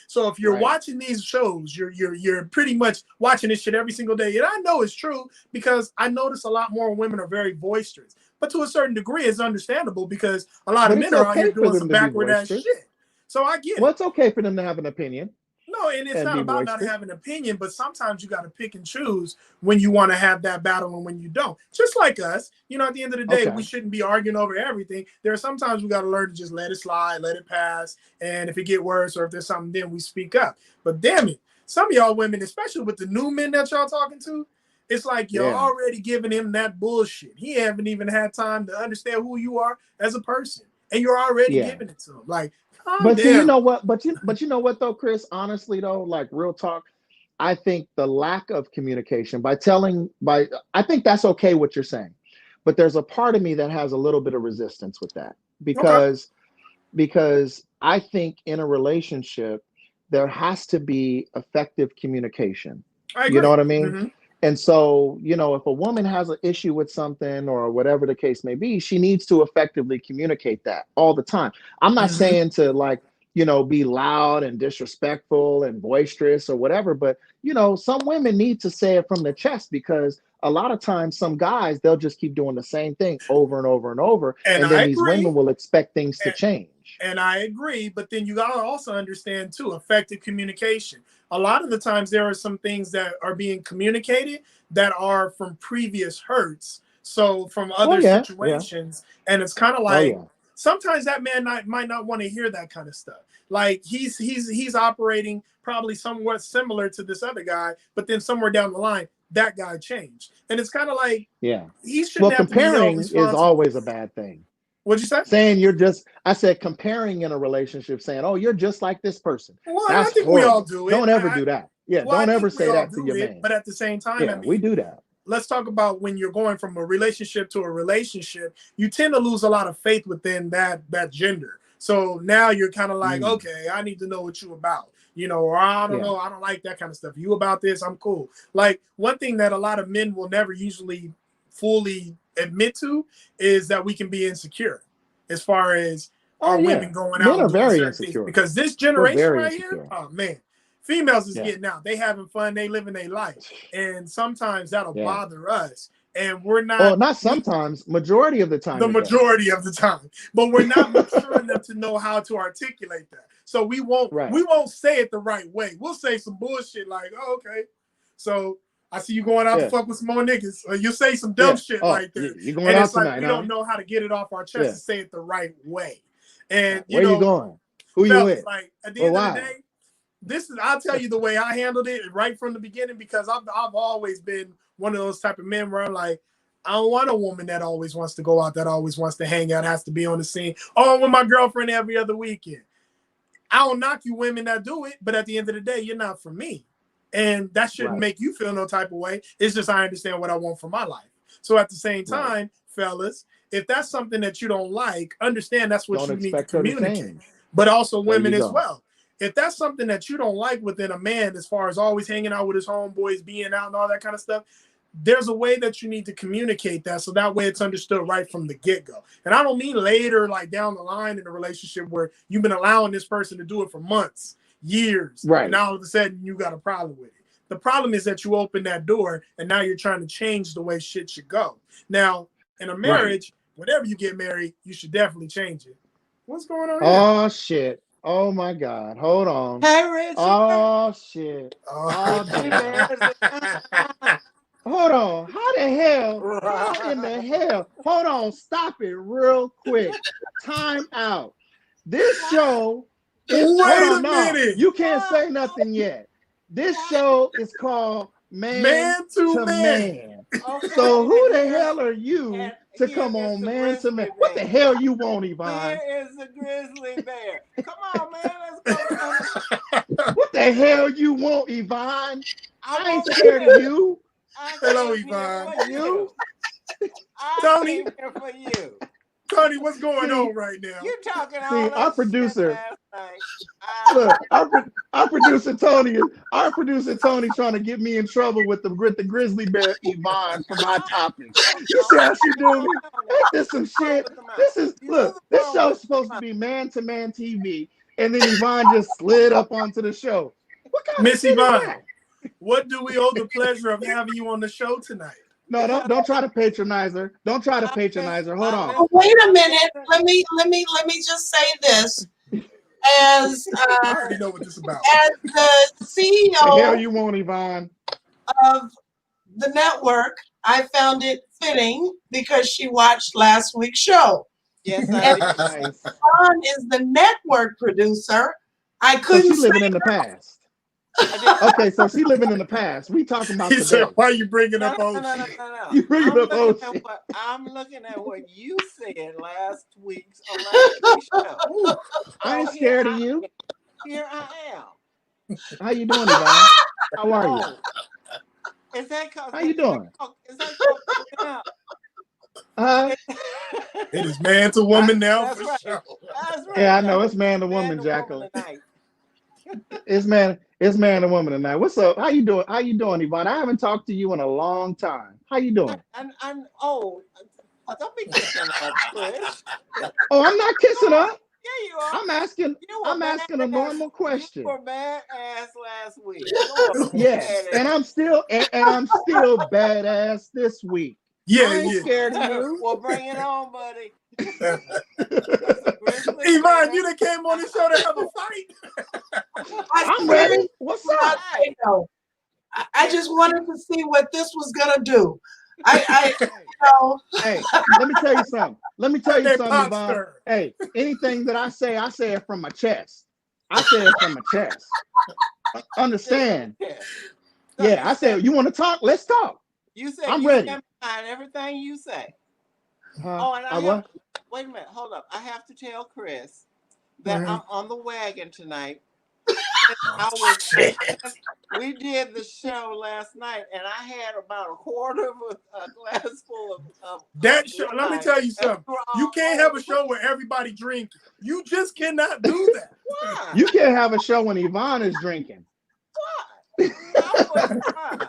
So if you're watching these shows, you're pretty much watching this shit every single day. And I know it's true because I notice a lot more women are very boisterous. But to a certain degree, it's understandable because a lot of men are out here doing some backward ass shit. So I get it. Well, it's okay for them to have an opinion. No, and it's not about not having an opinion, but sometimes you got to pick and choose when you want to have that battle and when you don't. Just like us, you know, at the end of the day, we shouldn't be arguing over everything. There are sometimes we got to learn to just let it slide, let it pass. And if it get worse or if there's something, then we speak up. But damn it, some of y'all women, especially with the new men that y'all talking to, it's like you're already giving him that bullshit. He haven't even had time to understand who you are as a person. And you're already giving it to him. Like, but see, you know what? But you know what though, Chris? Honestly though, like real talk, I think the lack of communication I think that's okay what you're saying, but there's a part of me that has a little bit of resistance with that because I think in a relationship there has to be effective communication. You know what I mean? Mm-hmm. And so, you know, if a woman has an issue with something or whatever the case may be, she needs to effectively communicate that all the time. I'm not saying to like, you know, be loud and disrespectful and boisterous or whatever, but, you know, some women need to say it from the chest because a lot of times some guys, they'll just keep doing the same thing over and over and over. And then these women will expect things to change. And I agree, but then you got to also understand too, effective communication. A lot of the times there are some things that are being communicated that are from previous hurts. So from other situations. And it's kind of like, sometimes that man might not want to hear that kind of stuff. Like he's operating probably somewhat similar to this other guy, but then somewhere down the line, that guy changed. And it's kind of like, he shouldn't have to be held responsible. Comparing is always a bad thing. What'd you say? Saying I said comparing in a relationship, saying, oh, you're just like this person. Well, I think we all do it. Don't ever do that. Yeah, don't ever say that to your man. But at the same time, I mean, we do that. Let's talk about when you're going from a relationship to a relationship, you tend to lose a lot of faith within that gender. So now you're kind of like, okay, I need to know what you about. You know, or I don't know, I don't like that kind of stuff. You about this, I'm cool. Like one thing that a lot of men will never usually fully admit to is that we can be insecure as far as our women going out. Men are very insecure because this generation right here, oh man, females is getting out. They having fun. They living their life, and sometimes that'll bother us. And we're not. Well, not sometimes. Majority of the time. The majority of the time, but we're not mature enough to know how to articulate that. So we won't. We won't say it the right way. We'll say some bullshit like, "Oh, okay." So I see you going out to fuck with some more niggas. Or you say some dumb shit like that. You're going out tonight. Like we don't know how to get it off our chest and say it the right way. And where you going? Who you with? Like at the end of the day, I'll tell you the way I handled it right from the beginning because I've always been one of those type of men where I'm like, I don't want a woman that always wants to go out, that always wants to hang out, has to be on the scene. Oh, I'm with my girlfriend every other weekend. I don't knock you women that do it, but at the end of the day, you're not for me. And that shouldn't make you feel no type of way. It's just I understand what I want for my life. So at the same time, fellas, if that's something that you don't like, understand that's what you need to communicate. But also women as well. If that's something that you don't like within a man, as far as always hanging out with his homeboys, being out and all that kind of stuff, there's a way that you need to communicate that so that way it's understood right from the get-go. And I don't mean later, like down the line in a relationship where you've been allowing this person to do it for months, years, and now all of a sudden you got a problem with it. The problem is that you open that door and now you're trying to change the way shit should go. Now, in a marriage, whenever you get married, you should definitely change it. What's going on here? Oh, shit. Oh, my God. Hold on. Hey, Richard. Oh, shit. Hold on. How the hell? How in the hell? Hold on. Stop it real quick. Time out. This show is... Wait a minute. You can't say nothing yet. This show is called Man to Man. Okay. So who the hell are you to come on Man to Man? What the hell you want, Yvonne? Here is the grizzly bear. Come on, man. Let's go. What the hell you want, Yvonne? I ain't scared of you. Hello, Yvonne. You? I came here for you. Tony, what's going on right now? You talking all See, that our shit producer. last night. Look, our producer Tony trying to get me in trouble with the grizzly bear Yvonne for my topics. You see how she do me? Ain't this some shit? This show's supposed to be man-to-man TV, and then Yvonne just slid up onto the show. What kind of Miss shit Yvonne, is that? what do we owe the pleasure of having you on the show tonight? No, don't try to patronize her. Don't try to patronize her. Hold on. Oh, wait a minute. Let me just say this. As I already know what this is about. as the The hell CEO you want, Yvonne? of the network, I found it fitting because she watched last week's show. Yes, And I did. Nice. Dawn is the network producer. I So couldn't she living say in the past. I did. Okay, so she living in the past. We talking about He today. said, "Why are you bringing No, up no, old no, no, shit?" no, no. You bringing up old shit. I'm looking at what you said last week's show. Ooh, I ain't So scared of you. Here I am. How you doing, Yvonne? How are you? Oh, is that cause How you doing? Is that cause It is man to woman now That's for right. sure. That's right. Yeah, I know it's man to Man woman, to Jacqueline. tonight. It's man to woman tonight. What's up? How you doing? How you doing, Yvonne? I haven't talked to you in a long time. How you doing? Don't be kissing up, Chris. Oh, I'm not kissing up. Yeah, you are. I'm asking a normal You question. were badass last week. Yes, and I'm still badass this week. Yeah, I ain't yeah. scared of you. Well, bring it on, buddy. Yvonne, you done came on the show to have a fight. I'm ready. What's up? I just wanted to see what this was gonna do. Hey, let me tell you something. Pop Yvonne. stir. Hey, anything that I say it from my chest. I say it from my chest. Understand? Yeah, I say, you want to talk? Let's talk. You said I'm you ready. stand behind everything you say. Oh, and wait a minute, hold up. I have to tell Chris that I'm on the wagon tonight. We did the show last night, and I had about a quarter of a glass full of that show. Let me tell you something. You can't have a show where everybody drinking. You just cannot do that. Why? You can't have a show when Yvonne is drinking. Why? I was fine.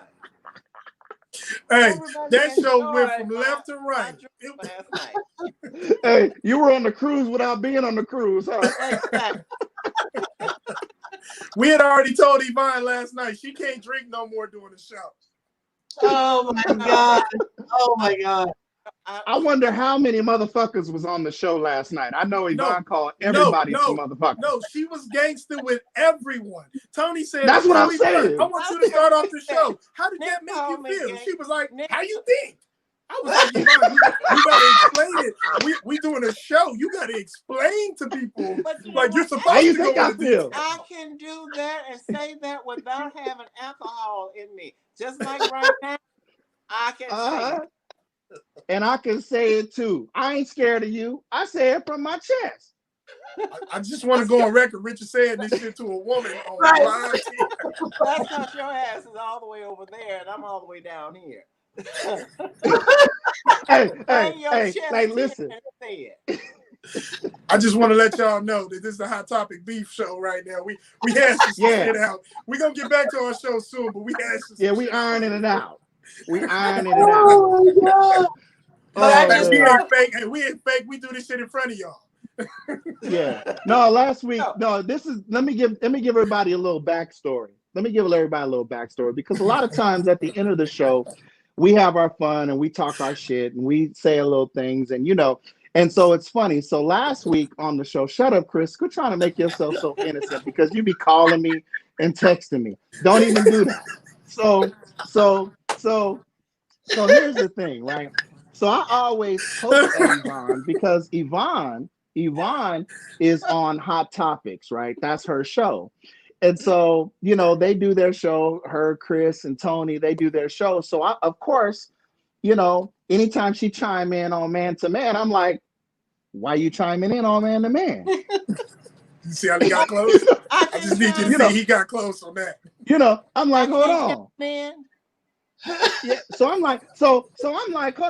Hey, Everybody that show enjoyed went from my- left to my right. drink last night. Hey, you were on the cruise without being on the cruise, huh? Exactly. We had already told Yvonne last night she can't drink no more during the show. Oh my God. Oh my God. I wonder how many motherfuckers was on the show last night. I know Yvonne called everybody some motherfuckers. No, she was gangster with everyone. Tony said, That's what I'm Yvonne, saying. I want you to start off the show. How did that make you feel? She was like, how you think? I was like, Yvonne, you gotta explain it. We doing a show. You gotta explain to people like you're supposed how you to think go I into feel? I can do that and say that without having alcohol in me. Just like right now, I can say it. And I can say it too. I ain't scared of you. I say it from my chest. I just want to go on record. Richard saying this shit to a woman on live TV. That's because your ass is all the way over there and I'm all the way down here. Hey, listen. I just want to let y'all know that this is a Hot Topic Beef show right now. We hashed some shit out. We're going to get back to our show soon, but we hashed some we ironing it out. We ironing it Oh out. my God. We ain't fake. Hey, we ain't fake. We do this shit in front of y'all. Yeah. No, last week. No, this is. Let me give everybody a little backstory. Because a lot of times at the end of the show, we have our fun and we talk our shit and we say a little things and and so it's funny. So last week on the show, shut up, Chris. Quit trying to make yourself so innocent because you be calling me and texting me. Don't even do that. So here's the thing, right? So I always post at Yvonne because Yvonne is on Hot Topics, right? That's her show. And so, they do their show, her, Chris, and Tony, they do their show. So I, of course, anytime she chime in on Man to Man, I'm like, why you chiming in on Man to Man? You see how he got close? I just need you to see he got close on that. I'm like, hold on. Man. Yeah. So I'm like, hold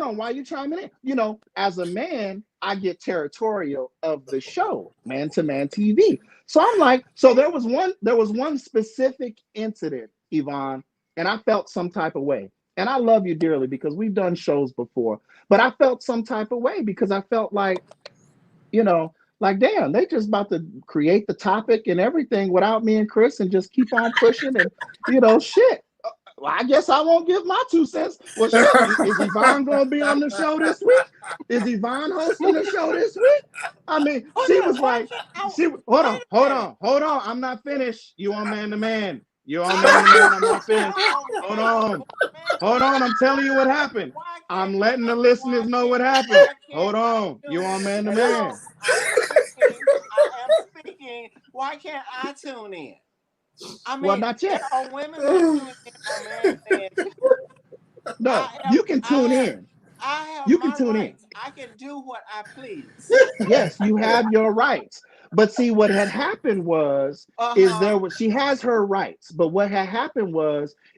on, why are you chiming in? You know, as a man, I get territorial of the show, man to man TV. So I'm like, so there was one specific incident, Yvonne, and I felt some type of way. And I love you dearly because we've done shows before, but I felt some type of way because I felt like, you know, like, damn, they just about to create the topic and everything without me and Chris and just keep on pushing and, shit. Well, I guess I won't give my 2 cents. Well, shit, is Yvonne going to be on the show this week? Is Yvonne hosting the show this week? I mean, she was like, hold on. I'm not finished. You on man to man. You on man to man. I'm not finished. Hold on. I'm telling you what happened. I'm letting the listeners know what happened. Hold on. You on man to man. I am speaking. Why can't I tune in? I mean, well, not yet. Are women tuning in? No, you can tune in. I have you can tune rights. in. I can do what I please. Yes, you have your rights. But see, what had happened was, she has her rights. But what had happened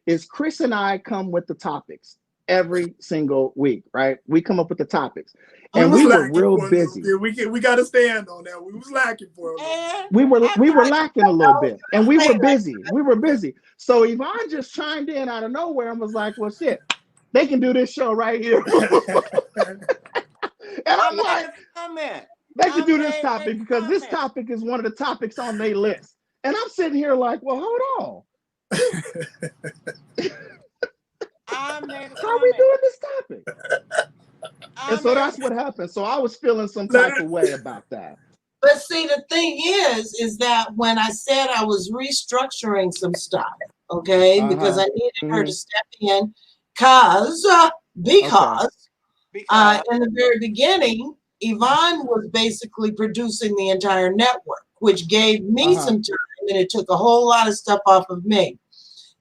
is Chris and I come with the topics every single week, right? We come up with the topics. And we were real busy. We got to stand on that. We was lacking for it. We were lacking a little bit. And we were busy. So Yvonne just chimed in out of nowhere and was like, well, shit, they can do this show right here. And I'm like, they can do this topic because this topic is one of the topics on their list. And I'm sitting here like, well, hold on. How are we doing this topic? And so that's what happened. So I was feeling some type of way about that. But see, the thing is that when I said I was restructuring some stuff, okay, because I needed her to step in, because in the very beginning, Yvonne was basically producing the entire network, which gave me some time, and it took a whole lot of stuff off of me.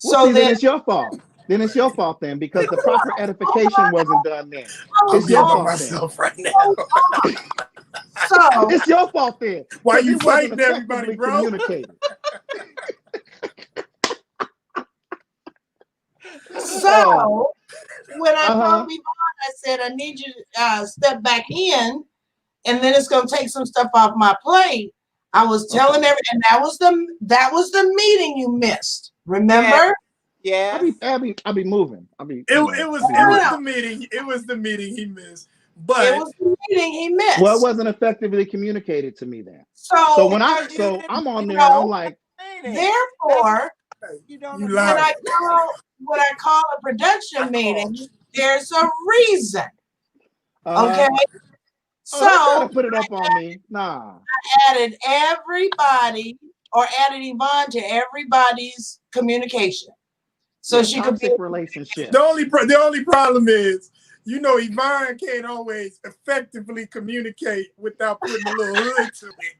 Well, so then it's your fault. Then it's your fault then, because the proper edification wasn't done then. It's your fault myself right now. So it's your fault then. Why you fighting everybody, bro? So when I told Yvonne, I said, I need you to step back in, and then it's gonna take some stuff off my plate. I was telling everyone, and that was the meeting you missed. Remember? Yeah. I'll be moving. It was the meeting. It was the meeting he missed. But it was the meeting he missed. Well, it wasn't effectively communicated to me then. So when I'm on there, I'm like, therefore, when I call a production meeting, there's a reason. Okay. So put it up on me. Nah. I added Yvonne to everybody's communication. So she could be relationship. The only problem is, Yvonne can't always effectively communicate without putting a little hood to it.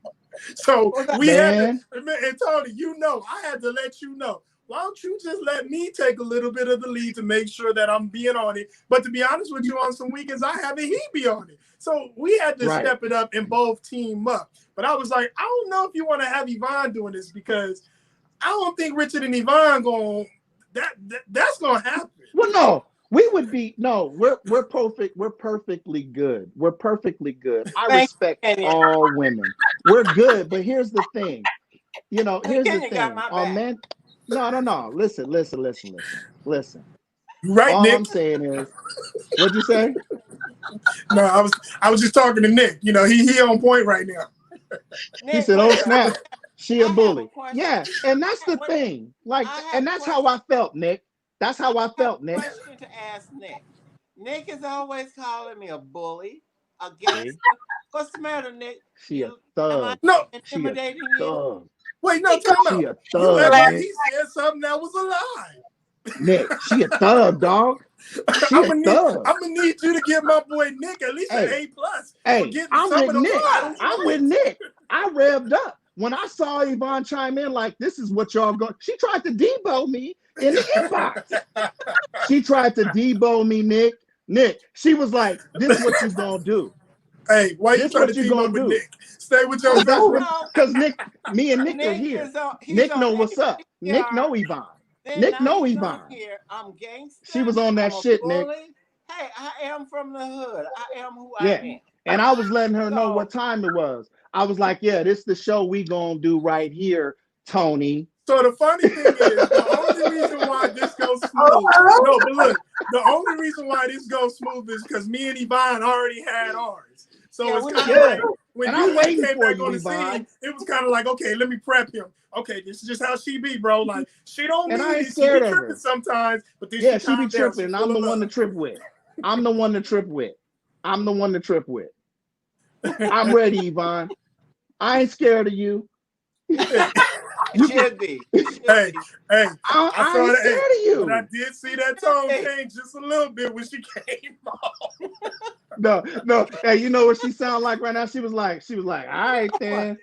So we had to, and Tony, I had to let you know. Why don't you just let me take a little bit of the lead to make sure that I'm being on it? But to be honest with you, on some weekends I have he be on it. So we had to step it up and both team up. But I was like, I don't know if you want to have Yvonne doing this, because I don't think Richard and Yvonne that's gonna happen. Well, no, we would be we're perfect. We're perfectly good. We're perfectly good. I respect all women. We're good, but here's the thing. Here's the thing. Oh man, no. Listen. Right, all Nick. I'm saying is, what'd you say? No, I was just talking to Nick. He on point right now. He said, "Oh snap, she a bully." Yeah, and that's the thing. And that's how I felt, Nick. That's how I felt, Nick. Question to ask Nick. Nick is always calling me a bully, a gangster. What's the matter, Nick? She a thug. No, intimidating you. Wait, no, come on. She a thug. He said something that was a lie. Nick, she a thug, dog. I'm gonna need you to give my boy Nick at least an A+. Hey, I'm with Nick. I'm with Nick. I revved up when I saw Yvonne chime in like, "This is what y'all go." She tried to debo me in the inbox. She tried to debo me, Nick. She was like, "This is what you gonna do." Hey, why you trying to debo with Nick? Stay with your because me and Nick are here. Nick know what's up. Nick know Yvonne. Then Nick now know you come Yvonne. here, I'm gangster. She was on that I'm a shit, Nick. bully. Hey, I am from the hood. I am who Yeah. I am. And I was letting her know So- what time it was. I was like, yeah, this the show we gonna do right here, Tony. So the funny thing is, the only reason why this goes smooth, no, but look, the only reason why this goes smooth is because me and Yvonne already had ours. So Yeah, it's we kind did. of like when And I'm you waiting came for back you, on the Yvonne. scene, it was kind of like, okay, let me prep him. Okay, this is just how she be, bro. Like she don't And mean I ain't it. She be scared of tripping her. sometimes, but then Yeah, she she be calm down. tripping, She and full I'm the of one to love. trip with. I'm the one to trip with. I'm the one to trip with. I'm ready, Yvonne. I ain't scared of you. You should be. You should Hey, be. hey, I saw ain't that, scared of you. but I did see that tone Hey. change just a little bit when she came on. No. Hey, you know what she sound like right now? She was like, all right then.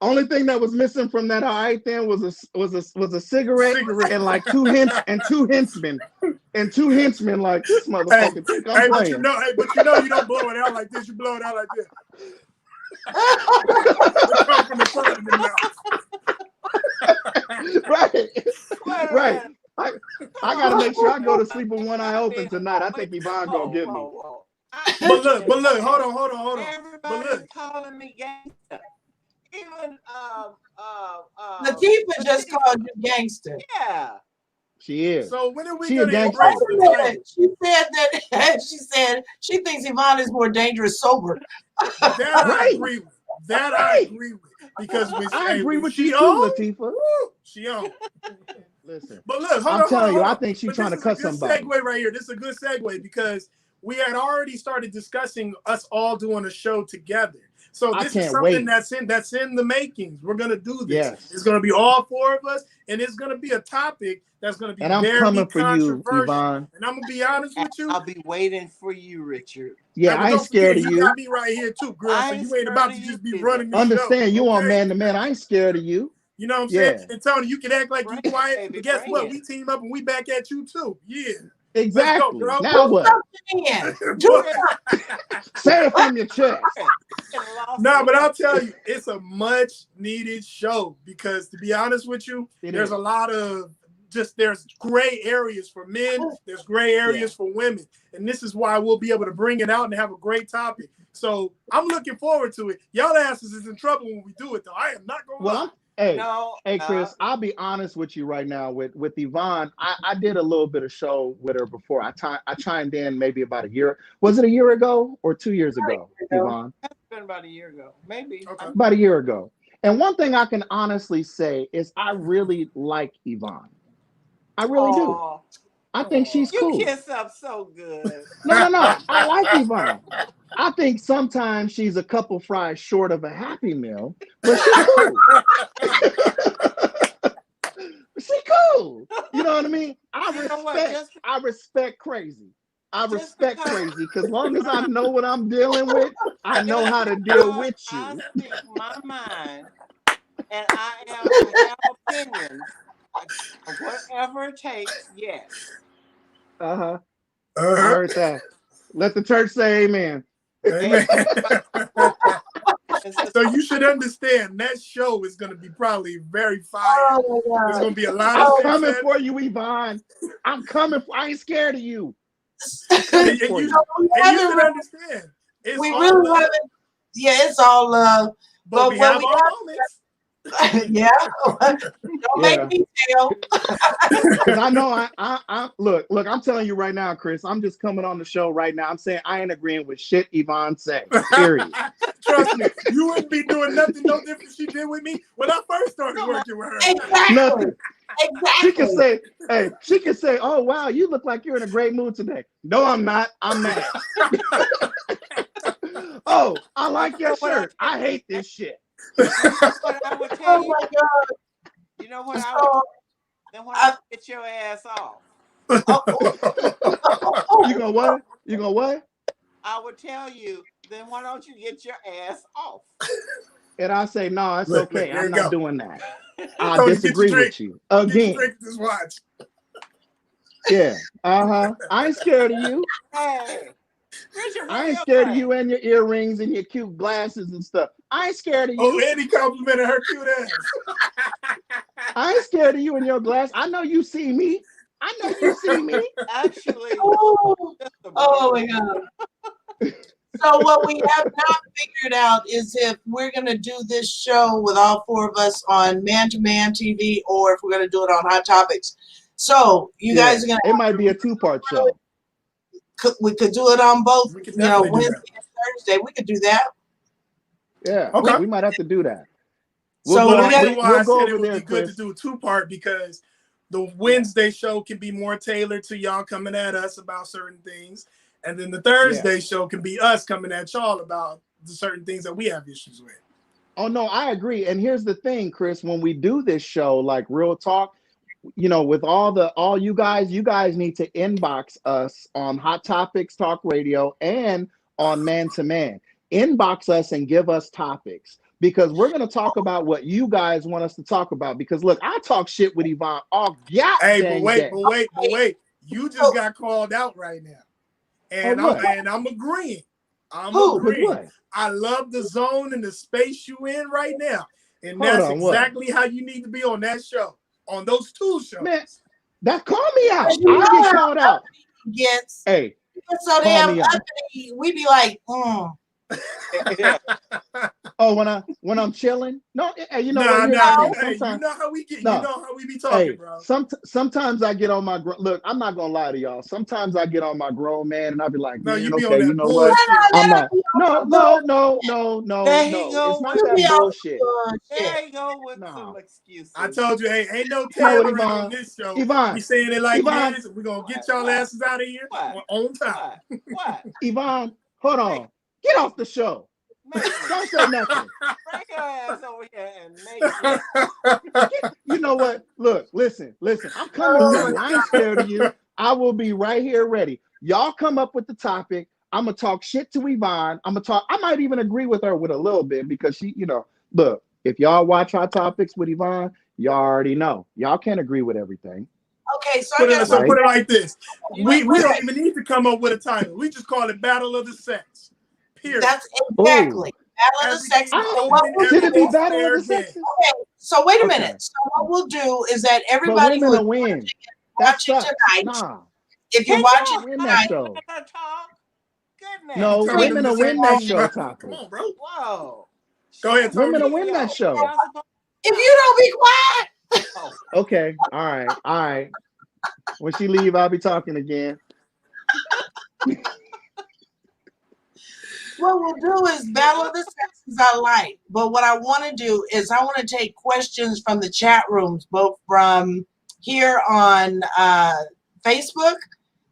Only thing that was missing from that all right then was a cigarette and like two henchmen like this motherfucker think I'm Hey, but playing. you know you don't blow it out like this. You blow it out like this. It comes from the front of the mouth. Right. I gotta make sure I go to sleep with one eye open tonight. I think Yvonne gonna get me. But look, hold on. But Everybody's look, calling me gangster. Even Latifah just called you gangster. yeah. She is. so when are we She a gonna gangster. embrace Wait a the title? minute. She said that she said she thinks Yvonne is more dangerous sober. That I Right. agree with. That I Right. agree with. Because when I agree with she you too, on, Latifah. she on. Listen, But look, hold I'm on, telling you, hold I on. think she's But trying to this is a cut good somebody. segue right here. This is a good segue because we had already started discussing us all doing a show together. So I this is can't something wait. that's in the makings. We're gonna do this. Yes. It's gonna be all four of us, and it's gonna be a topic that's gonna be And I'm very coming for you, controversial. Yvonne. And I'm gonna be honest with you. I'll be waiting for you, Richard. Yeah, Hey, but I ain't don't scared forget, of you you. got me right here too, girl. I So ain't you ain't scared about of to you just be either. running the Understand, show. you on Okay? man to man. I ain't scared of you. You know what I'm Yeah. saying? And Tony, you can act like you Bring it, quiet, baby, but guess bring what? it. We team up and we back at you too. Yeah. Exactly. Let's go, bro. Now what? But- Say it from your chest. but I'll tell you, it's a much needed show because to be honest with you, there's a lot of there's gray areas for men, there's gray areas for women. And this is why we'll be able to bring it out and have a great topic. So I'm looking forward to it. Y'all asses is in trouble when we do it though. I am not gonna lie. Hey, Chris, I'll be honest with you right now. With Yvonne, I did a little bit of show with her before. I chimed in maybe about a year. Was it a year ago or 2 years ago, Yvonne? It's been about a year ago, maybe. Okay. About a year ago. And one thing I can honestly say is I really like Yvonne. I really do. I think she's cool. You kiss up so good. No. I like Yvonne. I think sometimes she's a couple fries short of a Happy Meal, but she's cool. She cool. You know what I mean? I respect crazy. I respect crazy because long as I know what I'm dealing with, I know how to deal with you. I speak my mind, and I have opinions. Whatever it takes, yes. I heard that. Let the church say amen. Amen. So you should understand that show is going to be probably very fire. There's going to be a lot of I'm coming for you, Yvonne. I'm coming. I ain't scared of you. And you should understand. It's we all really love. haven't. Yeah, it's all love. But we have our moments. Yeah. Don't make me tell. Because I know I look, I'm telling you right now, Chris, I'm just coming on the show right now. I'm saying I ain't agreeing with shit Yvonne said. Period. Trust me, you wouldn't be doing nothing no different she did with me when I first started working with her. Exactly. Nothing. Exactly. She can say, oh wow, you look like you're in a great mood today. No, I'm not. I'm mad. Oh, I like your shirt. I hate this shit. What I would tell you, my God. You know what I would then why don't you get your ass off? You gonna what? You gonna what? I would tell you, then why don't you get your ass off? And I say, no, it's okay. I'm not doing that. I Tony, disagree with you. Again. Drink this watch. Yeah. I ain't scared of you. Hey. Richard, I where ain't your scared of friend? you and your earrings and your cute glasses and stuff. I ain't scared of Oh, you. and he complimented her cute ass. I ain't scared of you and your glass. I know you see me. I know you see me. Actually, Oh, just the oh bird. my God. So what we have not figured out is if we're going to do this show with all four of us on Man to Man TV or if we're going to do it on Hot Topics. So you guys are going It might be a 2-part show. we could do it on both, We could you know, definitely do Wednesday and Thursday. We could do that. Yeah, Okay. we might have to do that. So Well, the we got reason why we'll I go said over it would there, be good to Chris. do a 2-part because the Wednesday show can be more tailored to y'all coming at us about certain things, and then the Thursday show can be us coming at y'all about the certain things that we have issues with. Oh no, I agree. And here's the thing, Chris, when we do this show, like Real Talk, you know, with all you guys need to inbox us on Hot Topics Talk Radio and on Man to Man. Inbox us and give us topics because we're going to talk about what you guys want us to talk about. Because look, I talk shit with Yvonne all Hey, dang but day. wait. You just got called out right now. And what? I'm agreeing. With what? I love the zone and the space you in right now. And Hold that's on, what? exactly how you need to be on that show. On those 2 shows. Man, that call me out. You know I get how called out. gets Hey, so call damn me out. uppity. We be like, Yeah. Oh, when I'm chilling? No, hey, you know what? Nah, Here's nah. the thing. Hey, you Sometimes, know how we get. no. You know how we be talking, Hey, bro. sometimes I get on my look. I'm not gonna lie to y'all. Sometimes I get on my grown man, and I'll be like, No, man, you be okay, on you that know what? bullshit. I'm not. No. There he go It's not with that be the, all bullshit. there he go with No. some excuses. I told you, hey, ain't no You know what, tailoring on Yvonne? this show. Yvonne, We saying it like Yvonne, it is. We're gonna get y'all asses out of here on time. What? Yvonne, hold on. Get off the show. Don't say nothing. Bring your ass over here and make it. You know what? Look, listen. I'm coming for you. I ain't scared of you. I will be right here ready. Y'all come up with the topic. I'm gonna talk shit to Yvonne. I might even agree with her with a little bit because she, you know, look, if y'all watch Hot Topics with Yvonne, y'all already know. Y'all can't agree with everything. okay. So Put I got it like this. We Wait. don't even need to come up with a title. We just call it Battle of the Sex. Period. That's exactly Battle of the Sexes. So what we'll Should it be do, Battle of the Sexes? okay, so wait a Okay. minute. So what we'll do is that But everybody women who will win. That watch it sucks. tonight, Nah. if you Can watch y'all it Win tonight, that show. talk? Goodness. No, Telling women them will this win ain't that wrong, show bro. topic. Come on, bro. Whoa. Go ahead, Tony. Women will win that show. if you don't be quiet, Okay. All right. When she leave, I'll be talking again. what we'll do is Battle of the Sexes I like. But what I want to do is I want to take questions from the chat rooms, both from here on Facebook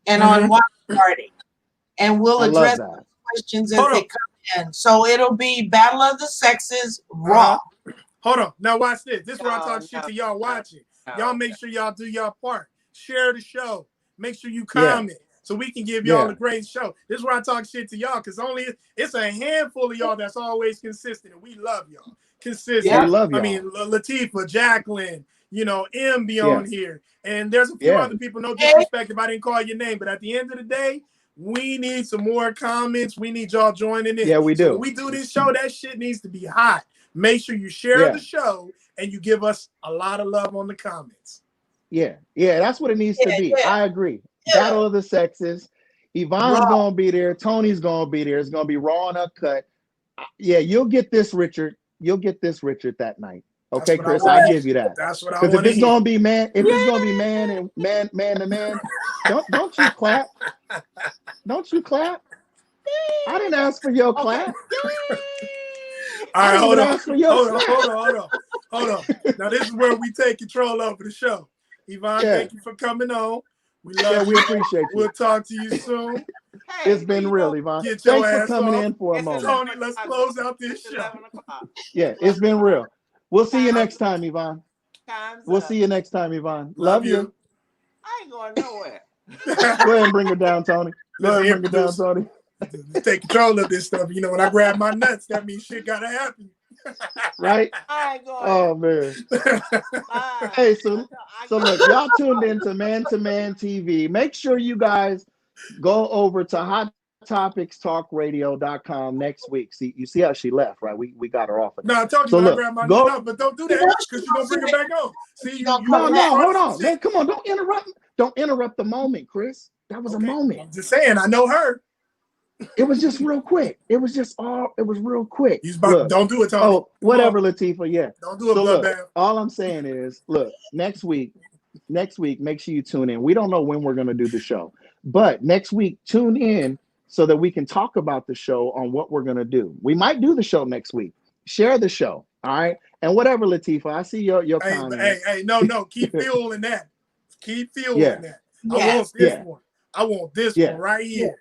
and on Watch Party. And we'll I address love that. those questions as they come in. So it'll be Battle of the Sexes Raw. Hold on. Now watch this. This is where I talk shit to y'all watching. Y'all make sure y'all do y'all part. Share the show. Make sure you comment so we can give y'all a great show. This is where I talk shit to y'all because it's a handful of y'all that's always consistent, and we love y'all. Consistent. Yeah. We love y'all. I mean, Latifah, Jacqueline, you know, M be on here, and there's a few other people. No disrespect if I didn't call your name, but at the end of the day, we need some more comments. We need y'all joining in. Yeah, we do. So when we do this show, that shit needs to be hot. Make sure you share the show and you give us a lot of love on the comments. Yeah, that's what it needs to be. I agree. Battle of the Sexes. Yvonne's gonna be there. Tony's gonna be there. It's gonna be raw and uncut. Yeah, you'll get this, Richard. You'll get this, Richard, that night. Okay, Chris, I'll give you that. That's what I Because want to if it's gonna be man and man to man, don't you clap? Don't you clap? I didn't ask for your clap. All right, hold on. Now this is where we take control over the show. Yvonne, thank you for coming on. We love you. We appreciate you. We'll talk to you soon. It's been real, Yvonne. Get your Thanks for ass coming off. in for a moment. Tony, let's close out this show. Yeah, it's been real. We'll see you next time, Yvonne. We'll see you next time, Yvonne. Love you. I ain't going nowhere. Go ahead and bring her down, Tony. Go ahead and bring her down, Tony. Take control of this stuff. You know, when I grab my nuts, that means shit gotta happen. Right? I ain't going. Oh man. Hey, so look, y'all tuned into Man TV. Make sure you guys go over to Hot HotTopicsTalkRadio.com next week. See, you see how she left, right? We got her off of No, that. I told you So when I look, grabbed my go. no, but don't do that because you're gonna bring it back on. See, you No, hold on, man. Come on, don't interrupt. Don't interrupt the moment, Chris. That was a moment. I'm just saying, I know her. It was just real quick. It was real quick. Don't do it, Tony. Oh, whatever, Latifah. Yeah. Don't do it, So look, bloodbath. all I'm saying is, look, next week, make sure you tune in. We don't know when we're gonna do the show, but next week, tune in so that we can talk about the show on what we're gonna do. We might do the show next week. Share the show, all right? And whatever, Latifah. I see your comments. Hey, no, keep fueling that. Keep fueling that. Yes. I want this one right here.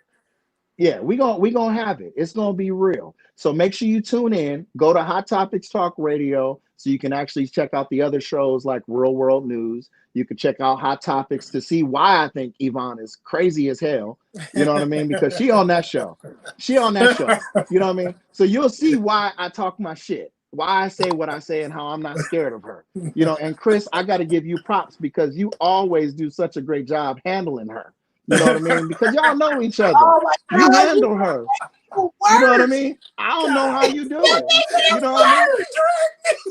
Yeah, we gonna have it. It's gonna be real. So make sure you tune in. Go to Hot Topics Talk Radio so you can actually check out the other shows like Real World News. You can check out Hot Topics to see why I think Yvonne is crazy as hell. You know what I mean? Because she on that show. You know what I mean? So you'll see why I talk my shit, why I say what I say, and how I'm not scared of her. You know, and Chris, I got to give you props because you always do such a great job handling her. You know what I mean? Because y'all know each other. You handle her. You know what I mean? I don't know how you do it. You know what I mean?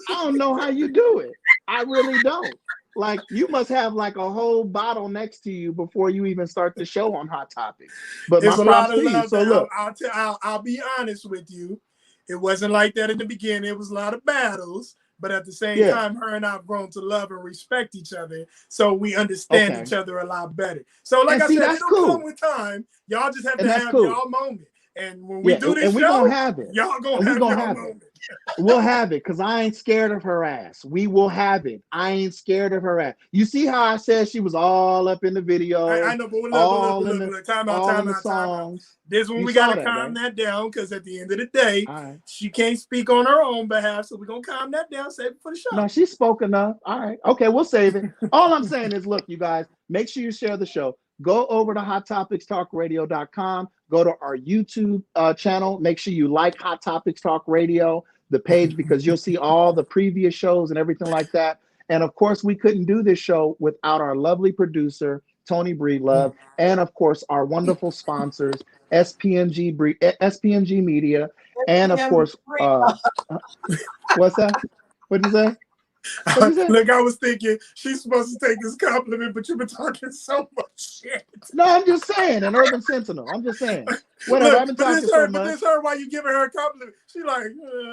I don't know how you do it. I really don't. Like, you must have like a whole bottle next to you before you even start the show on Hot Topics. But it's my a lot of props to you. love. So look, I'll be honest with you. It wasn't like that in the beginning. It was a lot of battles. But at the same time, her and I have grown to love and respect each other. So we understand each other a lot better. So like I said, it'll come with time. Y'all just have to have y'all moment. And when we do this show, gonna have it. Y'all gonna have y'all moment. We'll have it because I ain't scared of her ass. We will have it. I ain't scared of her ass. You see how I said she was all up in the video? I know, but look, time out. This one we gotta calm that down because at the end of the day, she can't speak on her own behalf. So we're gonna calm that down, save it for the show. No, she spoke enough. All right. Okay, we'll save it. All I'm saying is, look, you guys, make sure you share the show. Go over to HotTopicsTalkRadio.com. Go to our YouTube channel. Make sure you like Hot Topics Talk Radio, the page, because you'll see all the previous shows and everything like that. And of course, we couldn't do this show without our lovely producer, Tony Breedlove, and of course, our wonderful sponsors, SPMG Media, and of course, what's that? What'd you say? Look, I was thinking she's supposed to take this compliment, but you've been talking so much shit. No, I'm just saying, an Urban Sentinel. I'm just saying. Whatever, I've been talking so much. But this her while you giving her a compliment. She like,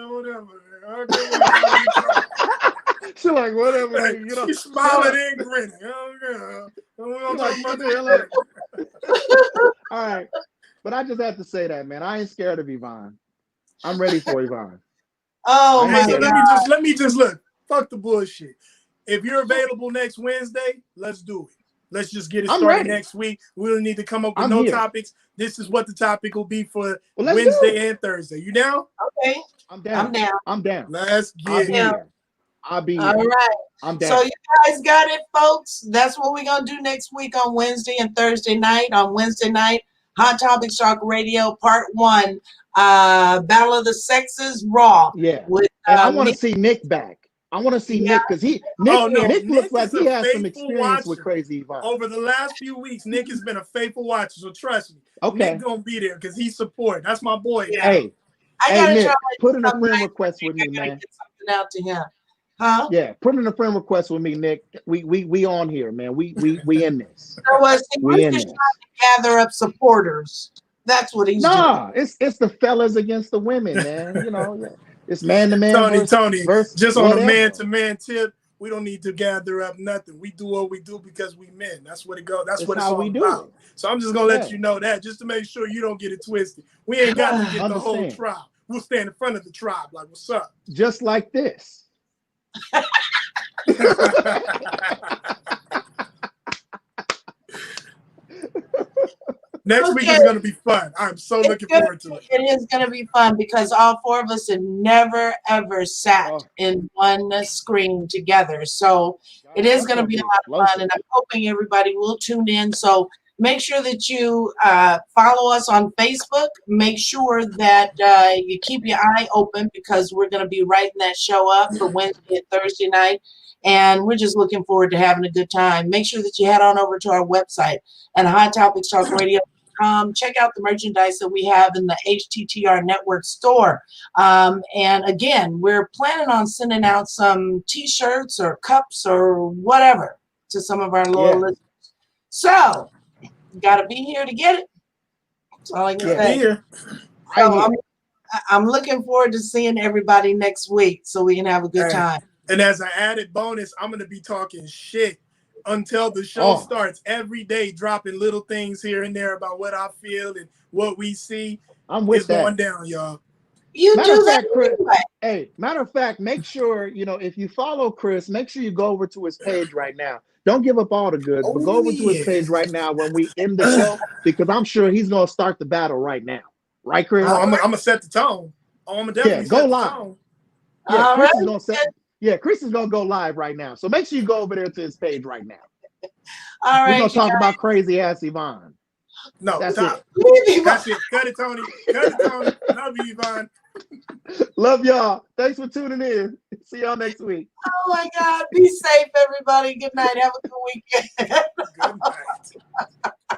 whatever. She like, whatever. Like, you know, she's smiling and grinning. All right. But I just have to say that, man. I ain't scared of Yvonne. I'm ready for Yvonne. Oh, my God. Let me just look. Fuck the bullshit. If you're available next Wednesday, let's do it. Let's just get it started next week. We'll need to come up with topics. This is what the topic will be for Wednesday and Thursday. You down? Okay. I'm down. Let's get it. I'll be here. All right. I'm down. So you guys got it, folks. That's what we're going to do next week on Wednesday and Thursday night. On Wednesday night, Hot Topics Talk Radio Part 1, Battle of the Sexes, Raw. Yeah. And I want to see Nick back. I want to see Nick because Nick looks like he has some experience with Crazy Yvonne. Over the last few weeks, Nick has been a faithful watcher, so trust me. Okay. Nick gonna be there because he's support. That's my boy. Yeah. Hey, Nick, put in a friend request with me, man. Get something out to him. Huh? Yeah, put in a friend request with me, Nick. We on here, man. We in this. We in this. Trying to gather up supporters. That's what he's doing. It's the fellas against the women, man. You know. It's man-to-man. Tony, just on a man-to-man tip, we don't need to gather up nothing. We do what we do because we men. That's what it goes. That's what it's all about. So I'm just gonna let you know that, just to make sure you don't get it twisted. We ain't got to get the whole tribe. We'll stand in front of the tribe, like, what's up? Just like this. Next week is going to be fun. I'm so looking forward to it. It is going to be fun because all four of us have never, ever sat in one screen together. So it is going to be a lot of fun, and I'm hoping everybody will tune in. So make sure that you follow us on Facebook. Make sure that you keep your eye open because we're going to be writing that show up for Wednesday and Thursday night. And we're just looking forward to having a good time. Make sure that you head on over to our website at HotTopicsTalkRadio.com. check out the merchandise that we have in the HTTR Network store. And again, we're planning on sending out some T-shirts or cups or whatever to some of our loyal listeners. So, you got to be here to get it. That's all I can say. Here. So I'm looking forward to seeing everybody next week so we can have a good time. And as an added bonus, I'm going to be talking shit until the show starts every day, dropping little things here and there about what I feel and what we see. I'm with that. Going down, y'all. You do that Chris, anyway. Hey, matter of fact, make sure, if you follow Chris, make sure you go over to his page right now. Don't give up all the goods, but go over to his page right now when we end the show, because I'm sure he's going to start the battle right now. Right, Chris? I'm going to set the tone. I'm going to definitely set the tone. Yeah, Chris is going to set. Yeah, Chris is going to go live right now. So make sure you go over there to his page right now. All right. We're going to talk about crazy ass Yvonne. No, that's stop. it. That's it. Cut it, Tony. Cut it, Tony. Love you, Yvonne. Love y'all. Thanks for tuning in. See y'all next week. Oh my God. Be safe, everybody. Good night. Have a good weekend. Good night.